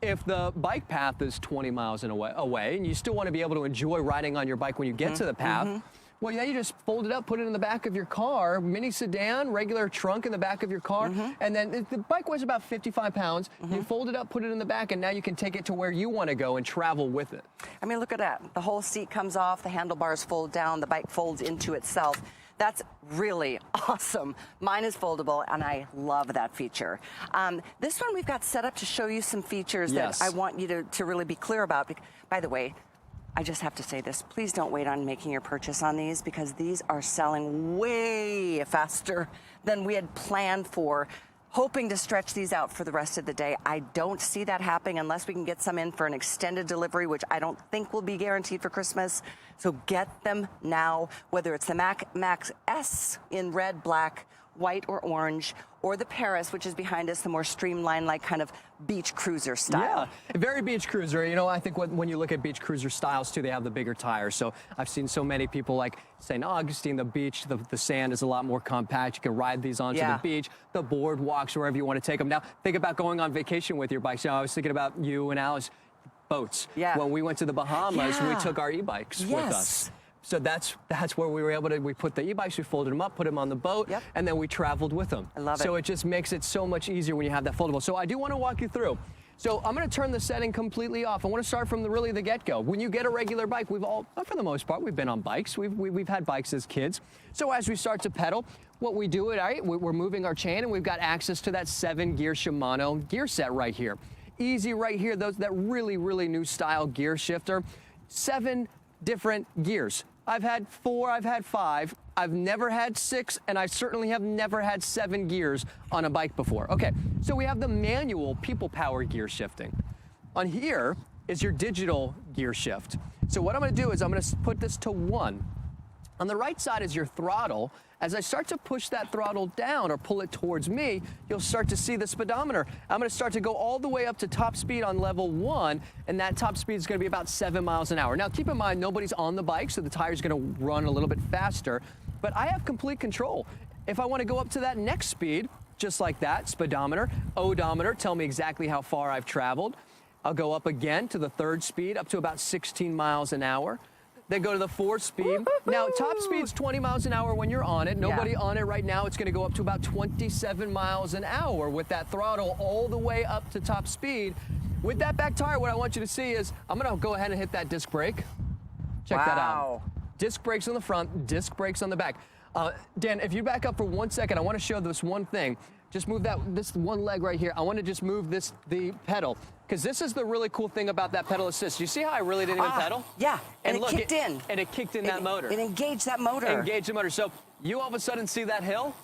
if the bike path is 20 miles away and you still want to be able to enjoy riding on your bike when you get to the path, well, yeah, you just fold it up, put it in the back of your car, mini sedan, regular trunk in the back of your car, and then the bike weighs about 55 pounds. You fold it up, put it in the back, and now you can take it to where you want to go and travel with it. I mean, look at that. The whole seat comes off, the handlebars fold down, the bike folds into itself. That's really awesome. Mine is foldable, and I love that feature. This one we've got set up to show you some features that I want you to really be clear about. By the way, I just have to say this. Please don't wait on making your purchase on these because these are selling way faster than we had planned for. Hoping to stretch these out for the rest of the day. I don't see that happening unless we can get some in for an extended delivery, which I don't think will be guaranteed for Christmas. So get them now, whether it's the Max S in red, black, white, or orange, or the Paris, which is behind us, the more streamlined, like kind of beach cruiser style. Yeah, very beach cruiser. I think when you look at beach cruiser styles too, they have the bigger tires. So I've seen so many people like St. Augustine, the beach, the sand is a lot more compact. You can ride these onto the beach, the boardwalks, wherever you want to take them. Now, think about going on vacation with your bikes. I was thinking about you and Alyce, boats. Yeah. When we went to the Bahamas, we took our e-bikes with us. So that's where we were able to, we put the e-bikes, we folded them up, put them on the boat, and then we traveled with them. I love it. So it just makes it so much easier when you have that foldable. So I do want to walk you through. So I'm going to turn the setting completely off. I want to start from the get-go. When you get a regular bike, we've all, for the most part, we've been on bikes. We've had bikes as kids. So as we start to pedal, what we do, we're moving our chain, and we've got access to that 7-gear Shimano gear set right here. Easy right here, that really, really new style gear shifter. 7 different gears. I've had 4, I've had 5, I've never had 6, and I certainly have never had 7 gears on a bike before. Okay, so we have the manual people power gear shifting. On here is your digital gear shift. So what I'm gonna do is I'm gonna put this to 1. On the right side is your throttle. As I start to push that throttle down or pull it towards me, you'll start to see the speedometer. I'm gonna start to go all the way up to top speed on level 1, and that top speed is gonna be about 7 miles an hour. Now keep in mind, nobody's on the bike, so the tire's gonna run a little bit faster, but I have complete control. If I wanna go up to that next speed, just like that, speedometer, odometer, tell me exactly how far I've traveled. I'll go up again to the 3rd speed, up to about 16 miles an hour. Then go to the 4th speed. Now, top speed's 20 miles an hour when you're on it. Nobody on it right now. It's going to go up to about 27 miles an hour with that throttle all the way up to top speed. With that back tire, what I want you to see is I'm going to go ahead and hit that disc brake. Check that out. Disc brakes on the front, disc brakes on the back. Dan, if you back up for 1 second, I want to show this one thing. Just move this one leg right here. I want to just move the pedal. Because this is the really cool thing about that pedal assist. You see how I really didn't even pedal? Yeah, and look, it kicked in. And it kicked in that motor. It engaged that motor. Engaged the motor. So you all of a sudden see that hill?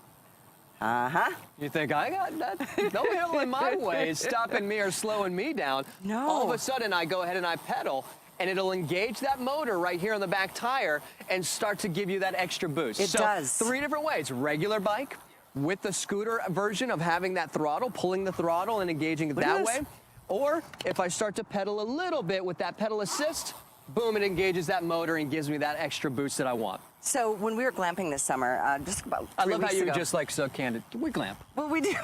You think, I got that, no hill in my way is stopping me or slowing me down. No. All of a sudden I go ahead and I pedal, and it'll engage that motor right here on the back tire and start to give you that extra boost. It does. 3 different ways: regular bike, with the scooter version of having that throttle, pulling the throttle and engaging it that way. Or if I start to pedal a little bit with that pedal assist, boom, it engages that motor and gives me that extra boost that I want. So when we were glamping this summer, just about 3 weeks ago. I love how you're just like so candid. We glamp. Well, we do.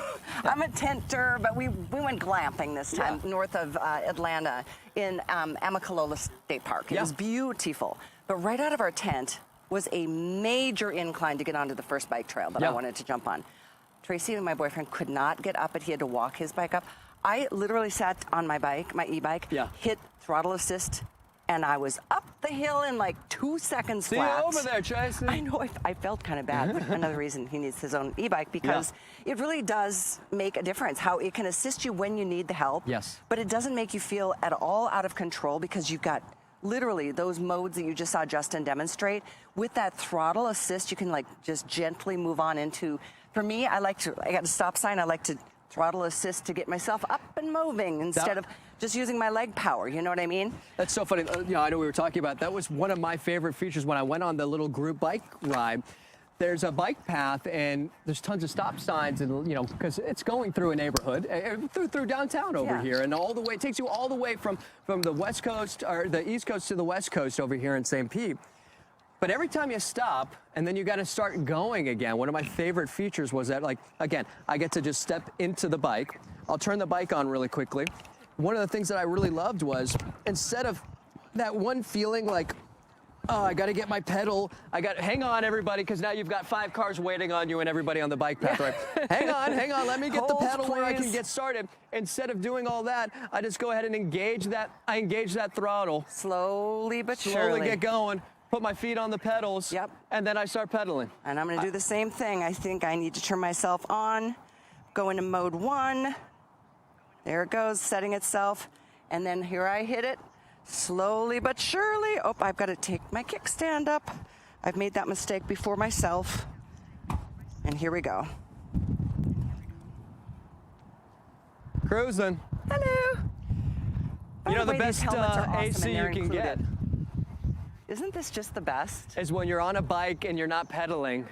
I'm a tenter, but we went glamping this time north of Atlanta in Amicalola State Park. It was beautiful. But right out of our tent was a major incline to get onto the first bike trail that I wanted to jump on. Tracy, my boyfriend, could not get up it. He had to walk his bike up. I literally sat on my bike, my e-bike, hit throttle assist, and I was up the hill in like 2 seconds flat. See you over there, Tracy. I know, I felt kind of bad. But another reason he needs his own e-bike, because it really does make a difference how it can assist you when you need the help. Yes. But it doesn't make you feel at all out of control, because you've got literally those modes that you just saw Justin demonstrate. With that throttle assist, you can like just gently move on into, for me, I got a stop sign, I like to throttle assist to get myself up and moving instead of just using my leg power, you know what I mean? That's so funny. I know we were talking about, that was one of my favorite features when I went on the little group bike ride. There's a bike path and there's tons of stop signs, and because it's going through a neighborhood, through downtown over here, and all the way, it takes you all the way from the West Coast, or the East Coast to the West Coast over here in St. Pete. But every time you stop and then you got to start going again, one of my favorite features was that, like, again, I get to just step into the bike. I'll turn the bike on really quickly. One of the things that I really loved was, instead of that one feeling like, oh, I got to get my pedal, hang on everybody, because now you've got 5 cars waiting on you and everybody on the bike path, right? hang on, let me get the pedal where I can get started. Instead of doing all that, I just go ahead and engage that throttle. Slowly but surely. Slowly get going. Put my feet on the pedals, and then I start pedaling. And I'm going to do the same thing. I think I need to turn myself on, go into mode 1. There it goes, setting itself. And then here I hit it, slowly but surely. Oh, I've got to take my kickstand up. I've made that mistake before myself. And here we go. Cruising. Hello. You know, the best AC you can get. Isn't this just the best? Is when you're on a bike and you're not pedaling.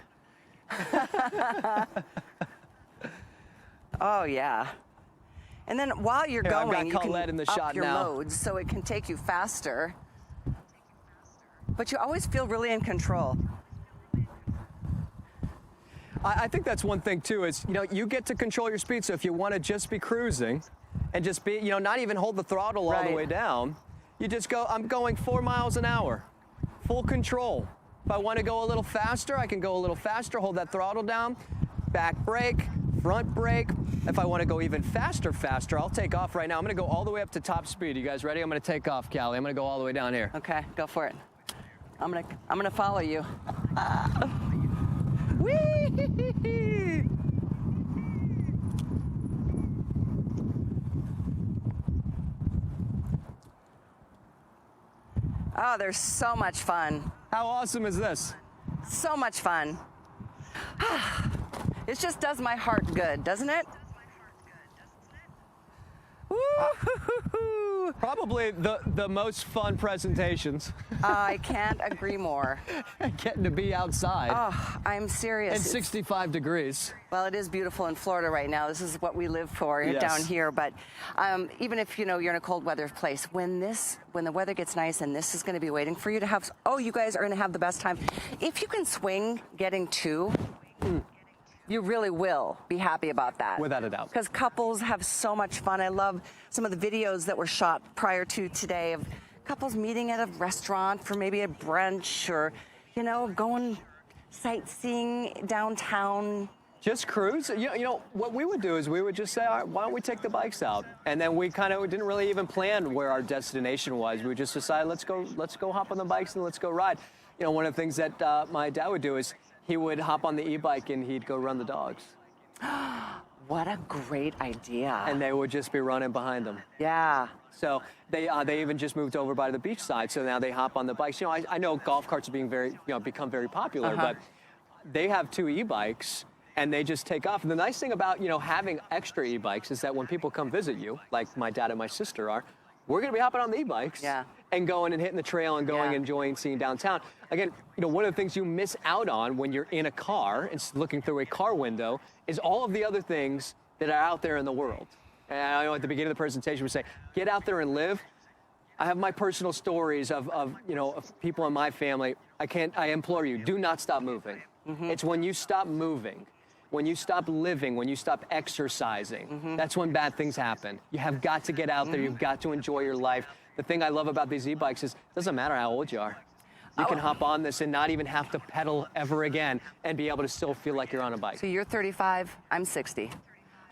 Oh, yeah. And then while you're going, you can in the up shot your now. loads so it can take you faster. But you always feel really in control. I think that's one thing, too, is, you get to control your speed. So if you want to just be cruising and just be, not even hold the throttle all the way down, you just go, I'm going 4 miles an hour. Full control. If I want to go a little faster, I can go a little faster, hold that throttle down, back brake, front brake. If I want to go even faster, I'll take off right now. I'm going to go all the way up to top speed. You guys ready? I'm going to take off, Callie. I'm going to go all the way down here. Okay, go for it. I'm gonna follow you. Whee! Oh, there's so much fun. How awesome is this? So much fun. It just does my heart good, doesn't it? Probably the most fun presentations. I can't agree more. Getting to be outside. Oh, I'm serious. It's 65 degrees. Well, it is beautiful in Florida right now. This is what we live for down here. But even if you're in a cold weather place, when the weather gets nice and this is going to be waiting for you to have, you guys are going to have the best time. If you can swing getting to, you really will be happy about that. Without a doubt. Because couples have so much fun. I love some of the videos that were shot prior to today of couples meeting at a restaurant for maybe a brunch, or, going sightseeing downtown. Just cruise. What we would do is we would just say, all right, why don't we take the bikes out? And then we didn't really even plan where our destination was. We would just decide, let's go hop on the bikes and let's go ride. One of the things that my dad would do is he would hop on the e-bike and he'd go run the dogs. What a great idea. And they would just be running behind them. Yeah. So they even just moved over by the beach side, so now they hop on the bikes. I know golf carts are being become very popular, but they have 2 e-bikes and they just take off. And the nice thing about, having extra e-bikes is that when people come visit you, like my dad and my sister are, we're going to be hopping on the e-bikes. Yeah. and going and hitting the trail and going and enjoying seeing downtown. Again, one of the things you miss out on when you're in a car and looking through a car window is all of the other things that are out there in the world. And I know at the beginning of the presentation we say, get out there and live. I have my personal stories of people in my family. I implore you, do not stop moving. It's when you stop moving, when you stop living, when you stop exercising, that's when bad things happen. You have got to get out there. You've got to enjoy your life. The thing I love about these e-bikes is it doesn't matter how old you are. You can hop on this and not even have to pedal ever again and be able to still feel like you're on a bike. So you're 35, I'm 60.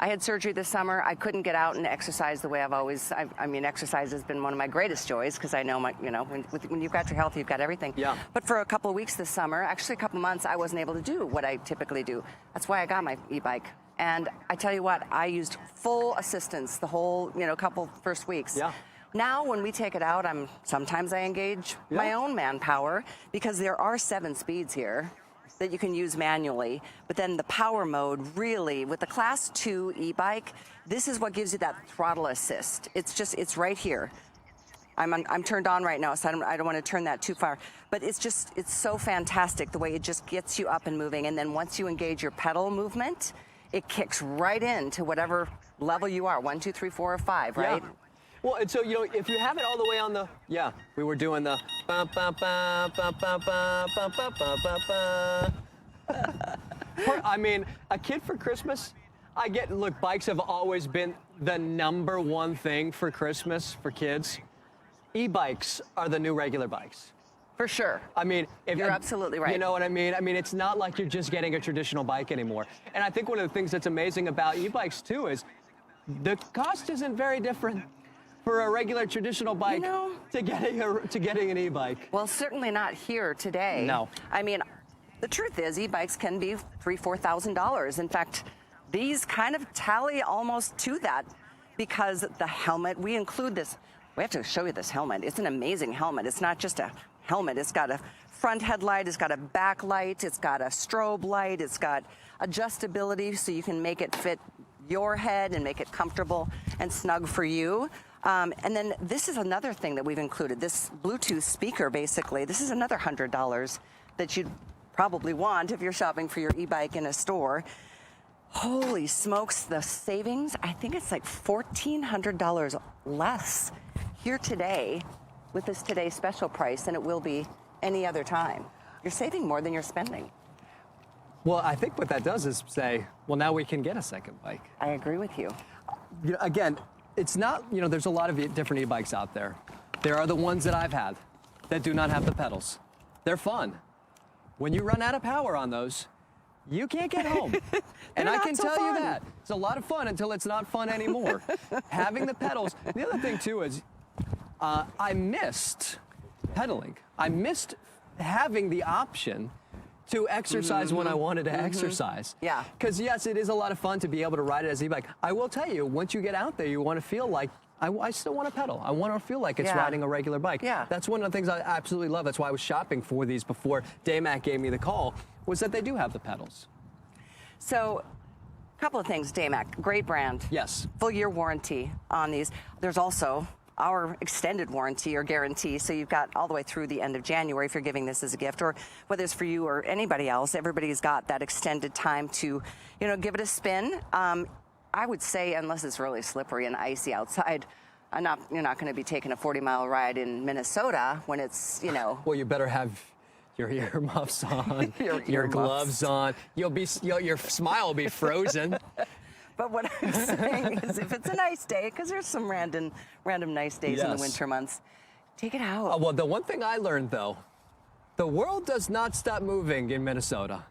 I had surgery this summer. I couldn't get out and exercise the way I've always, I mean, exercise has been one of my greatest joys because I know, when you've got your health, you've got everything. Yeah. But for a couple of weeks this summer, actually a couple of months, I wasn't able to do what I typically do. That's why I got my e-bike. And I tell you what, I used full assistance the whole, couple first weeks. Yeah. Now, when we take it out, sometimes I engage my own manpower because there are 7 speeds here that you can use manually, but then the power mode really, with the Class 2 e-bike, this is what gives you that throttle assist. It's right here. I'm turned on right now, so I don't want to turn that too far, but it's so fantastic the way it just gets you up and moving, and then once you engage your pedal movement, it kicks right into whatever level you are, 1, 2, 3, 4, or 5, right? Yeah. Well, and so, if you have it all the way on the, we were doing the ba ba ba ba ba ba ba ba ba ba. I mean, a kid for Christmas, look, bikes have always been the #1 thing for Christmas for kids. E-bikes are the new regular bikes. For sure. I mean, you're absolutely right. You know what I mean? I mean, it's not like you're just getting a traditional bike anymore. And I think one of the things that's amazing about e-bikes, too, is the cost isn't very different for a regular traditional bike to getting an e-bike. Well, certainly not here today. No. I mean, the truth is e-bikes can be $3,000, $4,000. In fact, these kind of tally almost to that because the helmet, we include this. We have to show you this helmet. It's an amazing helmet. It's not just a helmet. It's got a front headlight, it's got a back light, it's got a strobe light, it's got adjustability so you can make it fit your head and make it comfortable and snug for you. And then this is another thing that we've included, this Bluetooth speaker, basically. This is another $100 that you'd probably want if you're shopping for your e-bike in a store. Holy smokes, the savings, I think it's like $1,400 less here today with this today's special price than it will be any other time. You're saving more than you're spending. Well, I think what that does is say, well, now we can get a second bike. I agree with you. Again, it's not, there's a lot of different e-bikes out there. There are the ones that I've had that do not have the pedals. They're fun. When you run out of power on those, you can't get home. And I can tell you that. It's a lot of fun until it's not fun anymore. Having the pedals. The other thing, too, is I missed pedaling. I missed having the option to exercise when I wanted to exercise. Yeah. Because, yes, it is a lot of fun to be able to ride it as an e-bike. I will tell you, once you get out there, you want to feel like, I still want to pedal. I want to feel like it's riding a regular bike. Yeah. That's one of the things I absolutely love. That's why I was shopping for these before Daymac gave me the call, was that they do have the pedals. So, a couple of things, Daymac, great brand. Yes. Full year warranty on these. There's also our extended warranty or guarantee, so you've got all the way through the end of January if you're giving this as a gift, or whether it's for you or anybody else, everybody's got that extended time to, give it a spin. I would say, unless it's really slippery and icy outside, you're not going to be taking a 40-mile ride in Minnesota when it's, Well, you better have your earmuffs on, your gloves on. Your smile will be frozen. But what I'm saying is, if it's a nice day, because there's some random nice days in the winter months, take it out. Well, the one thing I learned, though, the world does not stop moving in Minnesota.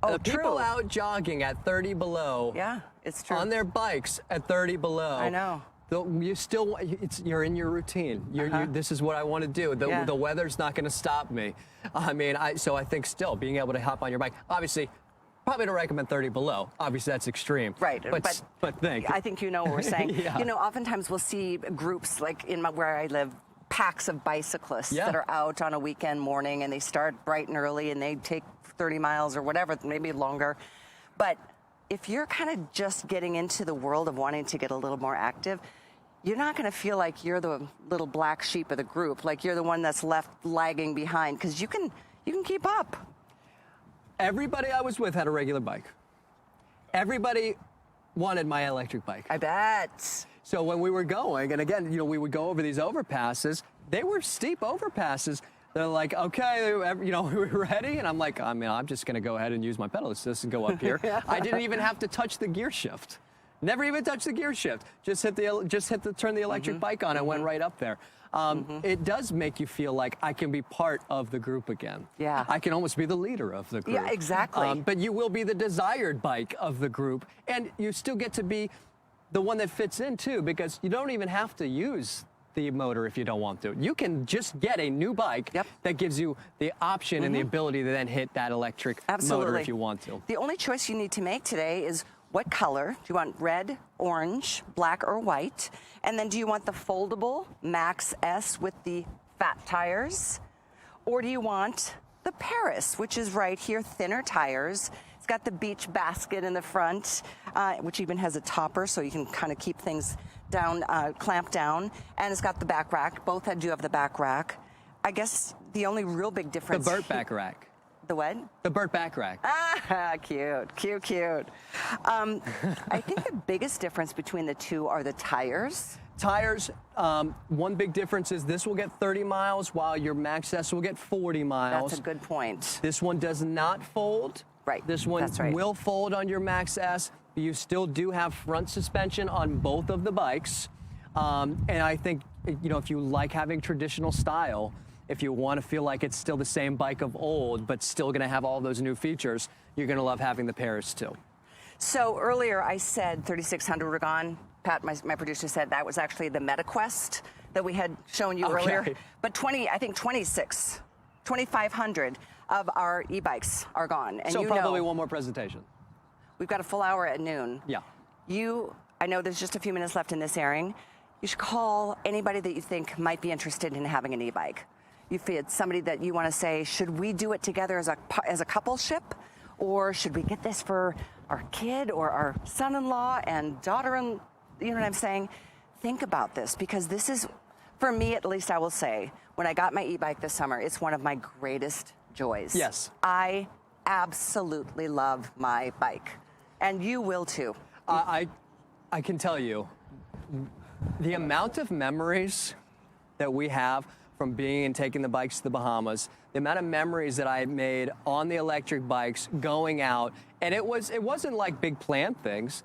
Oh, the people out jogging at 30 below. Yeah, it's true. On their bikes at 30 below. I know. You're in your routine. This is what I want to do. The weather's not going to stop me. I mean, so I think still being able to hop on your bike, obviously. Probably don't recommend 30 below. Obviously, that's extreme. Right, but think. I think you know what we're saying. Yeah. Oftentimes we'll see groups like where I live, packs of bicyclists that are out on a weekend morning, and they start bright and early, and they take 30 miles or whatever, maybe longer. But if you're kind of just getting into the world of wanting to get a little more active, you're not going to feel like you're the little black sheep of the group, like you're the one that's left lagging behind, because you can keep up. Everybody I was with had a regular bike. Everybody wanted my electric bike. I bet. So when we were going, and again, we would go over these overpasses. They were steep overpasses. They're like, okay, we're ready. And I'm like, I'm just going to go ahead and use my pedal assist and go up here. I didn't even have to touch the gear shift. Never even touched the gear shift. Just turn the electric bike on and went right up there. It does make you feel like I can be part of the group again. Yeah. I can almost be the leader of the group. Yeah, exactly. But you will be the desired bike of the group, and you still get to be the one that fits in too, because you don't even have to use the motor if you don't want to. You can just get a new bike that gives you the option and the ability to then hit that electric motor if you want to. The only choice you need to make today is what color. Do you want red, orange, black, or white? And then do you want the foldable Max S with the fat tires? Or do you want the Paris, which is right here, thinner tires? It's got the beach basket in the front, which even has a topper so you can kind of keep things down, clamped down. And it's got the back rack. Both do have the back rack. I guess the only real big difference... The Burt back rack. The what? The Burt back rack. Ah, cute, cute, cute. I think the biggest difference between the two are the tires. Tires, one big difference is this will get 30 miles while your Max S will get 40 miles. That's a good point. This one does not fold. Right. This one will fold on your Max S. You still do have front suspension on both of the bikes. And I think, if you like having traditional style, if you want to feel like it's still the same bike of old, but still going to have all those new features, you're going to love having the Paris too. So earlier I said 3600 were gone. Pat, my producer, said that was actually the MetaQuest that we had shown you earlier. But 2,500 of our e-bikes are gone. And so probably one more presentation. We've got a full hour at noon. Yeah. I know there's just a few minutes left in this airing. You should call anybody that you think might be interested in having an e-bike. If it's somebody that you want to say, should we do it together as a coupleship? Or should we get this for our kid or our son-in-law and daughter-in-law? You know what I'm saying? Think about this, because this is, for me at least, I will say, when I got my e-bike this summer, it's one of my greatest joys. Yes. I absolutely love my bike. And you will too. I can tell you, the amount of memories that we have from being and taking the bikes to the Bahamas, the amount of memories that I made on the electric bikes going out, and it wasn't like big planned things.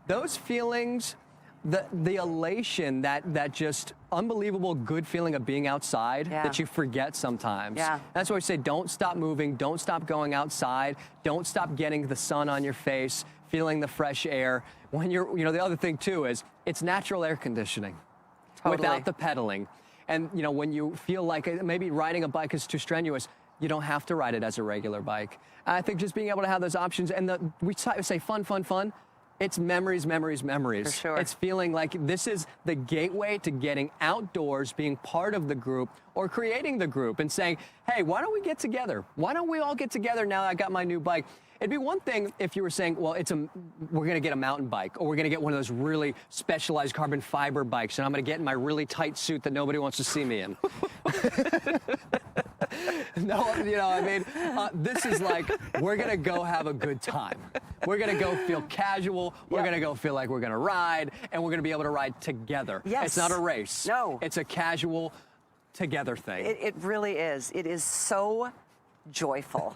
Those feelings, the elation, that just unbelievable good feeling of being outside that you forget sometimes. Yeah. That's why we say don't stop moving, don't stop going outside, don't stop getting the sun on your face, feeling the fresh air. When you're, the other thing too is it's natural air conditioning without the pedaling. And, when you feel like maybe riding a bike is too strenuous, you don't have to ride it as a regular bike. And I think just being able to have those options, and we say fun, fun, fun. It's memories, memories, memories. For sure. It's feeling like this is the gateway to getting outdoors, being part of the group, or creating the group and saying, hey, why don't we get together? Why don't we all get together now that I got my new bike? It'd be one thing if you were saying, well, we're going to get a mountain bike, or we're going to get one of those really specialized carbon fiber bikes, and I'm going to get in my really tight suit that nobody wants to see me in. No, this is like, we're going to go have a good time. We're going to go feel casual. We're going to go feel like we're going to ride, and we're going to be able to ride together. Yes. It's not a race. No. It's a casual together thing. It really is. It is so joyful.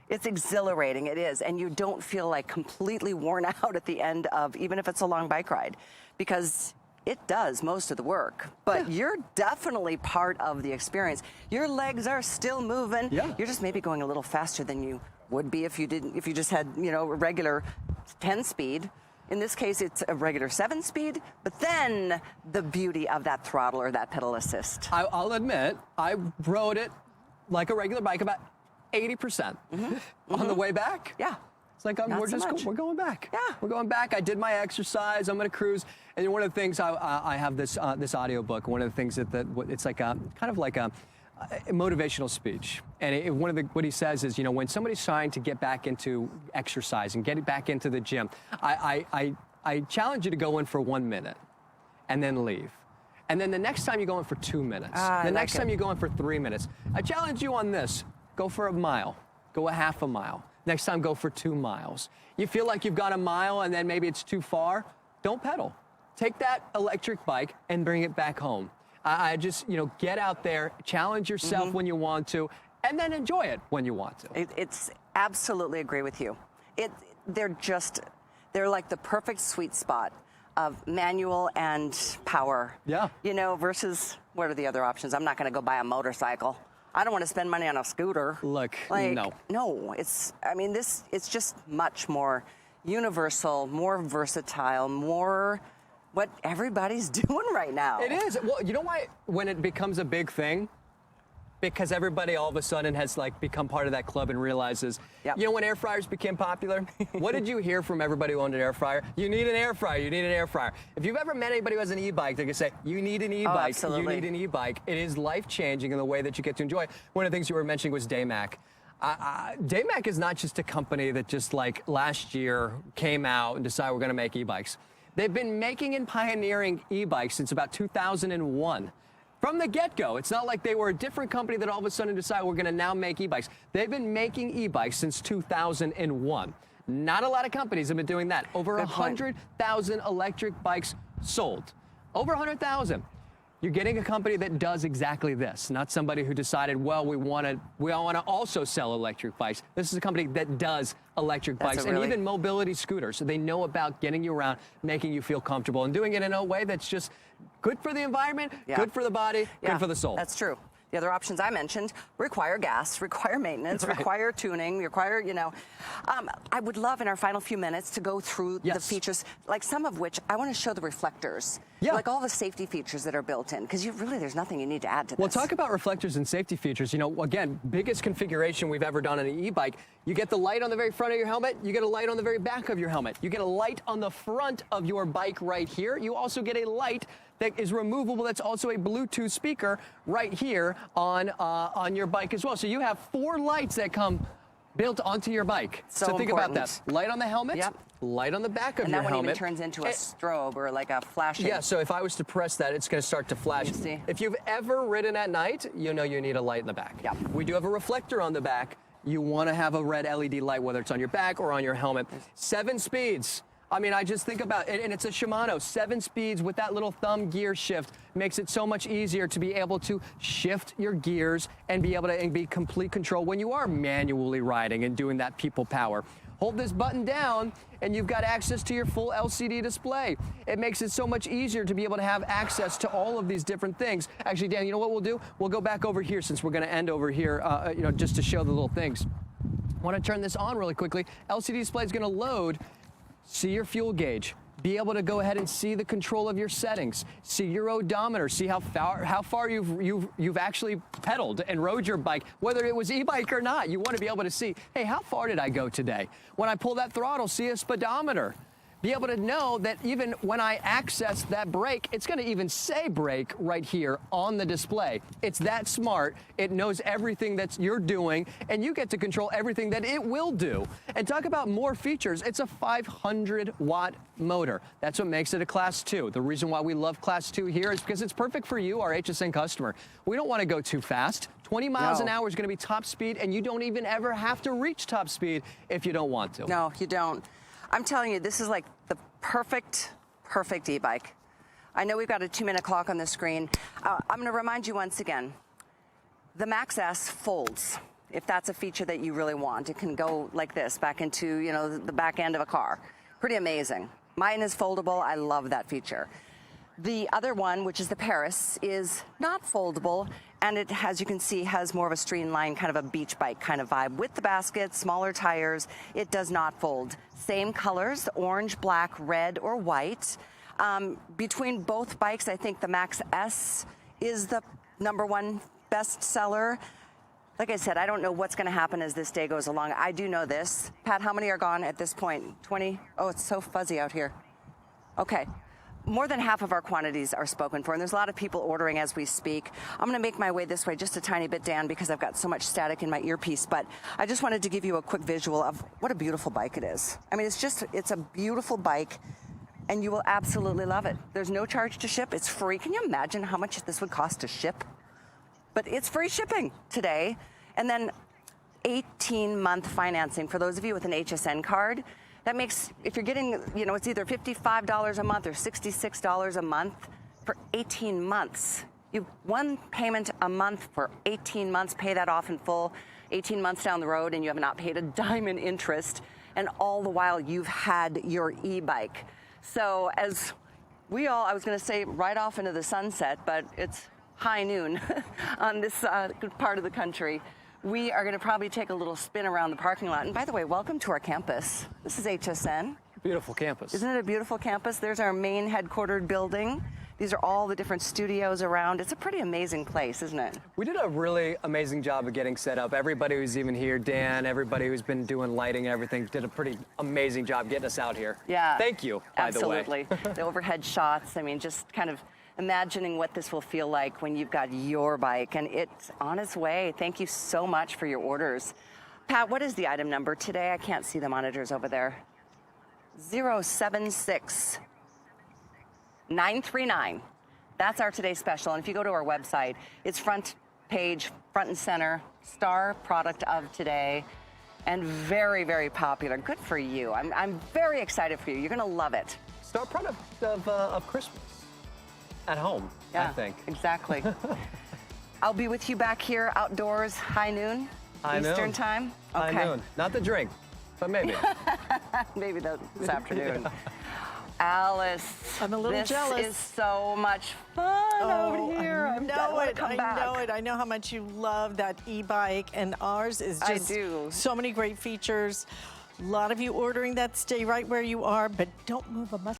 It's exhilarating, it is, and you don't feel like completely worn out at the end of, even if it's a long bike ride, because it does most of the work, but you're definitely part of the experience. Your legs are still moving. Yeah. You're just maybe going a little faster than you would be if you just had, a regular 10 speed. In this case, it's a regular 7 speed, but then the beauty of that throttle or that pedal assist. I'll admit, I rode it like a regular bike about 80%. On the way back. Yeah. It's like we're going back. Yeah. We're going back. I did my exercise. I'm going to cruise. And one of the things I have this audio book. One of the things that it's like kind of like a motivational speech. And what he says is, when somebody's trying to get back into exercise and get back into the gym, I challenge you to go in for 1 minute. and then leave. And then the next time you go in for 2 minutes. The next time you go in for 3 minutes. I challenge you on this. Go for a mile. Go a half a mile. Next time, go for 2 miles. You feel like you've got a mile and then maybe it's too far, don't pedal. Take that electric bike and bring it back home. I just, get out there, challenge yourself when you want to, and then enjoy it when you want to. It's absolutely agree with you. They're like the perfect sweet spot of manual and power. Yeah. Versus what are the other options? I'm not going to go buy a motorcycle. I don't want to spend money on a scooter. Look, no. No, it's just much more universal, more versatile, more what everybody's doing right now. It is. Well, you know why when it becomes a big thing? Because everybody all of a sudden has become part of that club and realizes, when air fryers became popular, what did you hear from everybody who owned an air fryer? You need an air fryer, you need an air fryer. If you've ever met anybody who has an e-bike, they can say, you need an e-bike, you need an e-bike. It is life-changing in the way that you get to enjoy it. One of the things you were mentioning was Daymac. Daymac is not just a company that just last year came out and decided we're gonna make e-bikes. They've been making and pioneering e-bikes since about 2001. From the get-go. It's not like they were a different company that all of a sudden decided we're going to now make e-bikes. They've been making e-bikes since 2001. Not a lot of companies have been doing that. Over 100,000 electric bikes sold. Over 100,000. You're getting a company that does exactly this, not somebody who decided, well, we want to also sell electric bikes. This is a company that does electric bikes and even mobility scooters. So they know about getting you around, making you feel comfortable, and doing it in a way that's just good for the environment, good for the body, good for the soul. That's true. The other options I mentioned require gas, require maintenance, require tuning, require, I would love in our final few minutes to go through the features, some of which I want to show the reflectors. Like all the safety features that are built in, because there's nothing you need to add to this. Well, talk about reflectors and safety features. Again, biggest configuration we've ever done on an e-bike. You get the light on the very front of your helmet. You get a light on the very back of your helmet. You get a light on the front of your bike right here. You also get a light that is removable. That's also a Bluetooth speaker right here on your bike as well. So you have 4 lights that come built onto your bike. So think about that. Light on the helmet, light on the back of your helmet. And that one even turns into a strobe or like a flashing. Yeah, so if I was to press that, it's going to start to flash. If you've ever ridden at night, you know you need a light in the back. We do have a reflector on the back. You want to have a red LED light, whether it's on your back or on your helmet. 7 speeds. I mean, I just think about it, and it's a Shimano. 7 speeds with that little thumb gear shift makes it so much easier to be able to shift your gears and be able to be complete control when you are manually riding and doing that people power. Hold this button down, and you've got access to your full LCD display. It makes it so much easier to be able to have access to all of these different things. Actually, Dan, you know what we'll do? We'll go back over here since we're going to end over here, just to show the little things. I want to turn this on really quickly. LCD display is going to load. See your fuel gauge. Be able to go ahead and see the control of your settings. See your odometer. See how far you've actually pedaled and rode your bike, whether it was e-bike or not. You want to be able to see, hey, how far did I go today? When I pull that throttle, see a speedometer. Be able to know that even when I access that brake, it's going to even say brake right here on the display. It's that smart. It knows everything that you're doing, and you get to control everything that it will do. And talk about more features. It's a 500-watt motor. That's what makes it a Class 2. The reason why we love Class 2 here is because it's perfect for you, our HSN customer. We don't want to go too fast. 20 miles an hour is going to be top speed, and you don't even ever have to reach top speed if you don't want to. No, you don't. I'm telling you, this is like the perfect e-bike. I know we've got a 2-minute clock on the screen. I'm going to remind you once again, the Max S folds. If that's a feature that you really want, it can go like this back into, the back end of a car. Pretty amazing. Mine is foldable. I love that feature. The other one, which is the Paris, is not foldable, and it, as you can see, has more of a streamlined kind of a beach bike kind of vibe with the basket, smaller tires. It does not fold. Same colors, orange, black, red, or white. Between both bikes, I think the Max S is the #1 best seller. Like I said, I don't know what's going to happen as this day goes along. I do know this. Pat, how many are gone at this point? 20? Oh, it's so fuzzy out here. Okay. More than half of our quantities are spoken for, and there's a lot of people ordering as we speak. I'm going to make my way this way just a tiny bit, Dan, because I've got so much static in my earpiece, but I just wanted to give you a quick visual of what a beautiful bike it is. I mean, it's a beautiful bike. and you will absolutely love it. There's no charge to ship. It's free. Can you imagine how much this would cost to ship? But it's free shipping today. And then 18-month financing for those of you with an HSN card. That makes, if you're getting, you know, it's either $55 a month or $66 a month for 18 months. You one payment a month for 18 months, pay that off in full. 18 months down the road and you have not paid a dime in interest, and all the while you've had your e-bike. So as we all, I was gonna say right off into the sunset, but it's high noon on this part of the country. We are gonna probably take a little spin around the parking lot. And by the way, welcome to our campus. This is HSN. Beautiful campus. Isn't it a beautiful campus? There's our main headquartered building. These are all the different studios around. It's a pretty amazing place, isn't it? We did a really amazing job of getting set up. Everybody who's even here, Dan, everybody who's been doing lighting and everything, did a pretty amazing job getting us out here. Yeah. Thank you, by the way. Absolutely. The overhead shots, I mean, just kind of imagining what this will feel like when you've got your bike, and it's on its way. Thank you so much for your orders. Pat, what is the item number today? I can't see the monitors over there. 076-939. That's our today's special. And if you go to our website, it's front page, front and center, star product of today, and very, very popular. Good for you. I'm very excited for you. You're gonna love it. Star product of Christmas. At home, Yeah, I think. Exactly. I'll be with you back here outdoors, high noon, Eastern time. Okay. High noon. Not the drink, but maybe. Maybe this afternoon. Alyce, I'm a little jealous. This is so much fun over here. I know it. I know how much you love that e-bike, and ours is just so many great features. A lot of you ordering that. Stay right where you are, but don't move a muscle.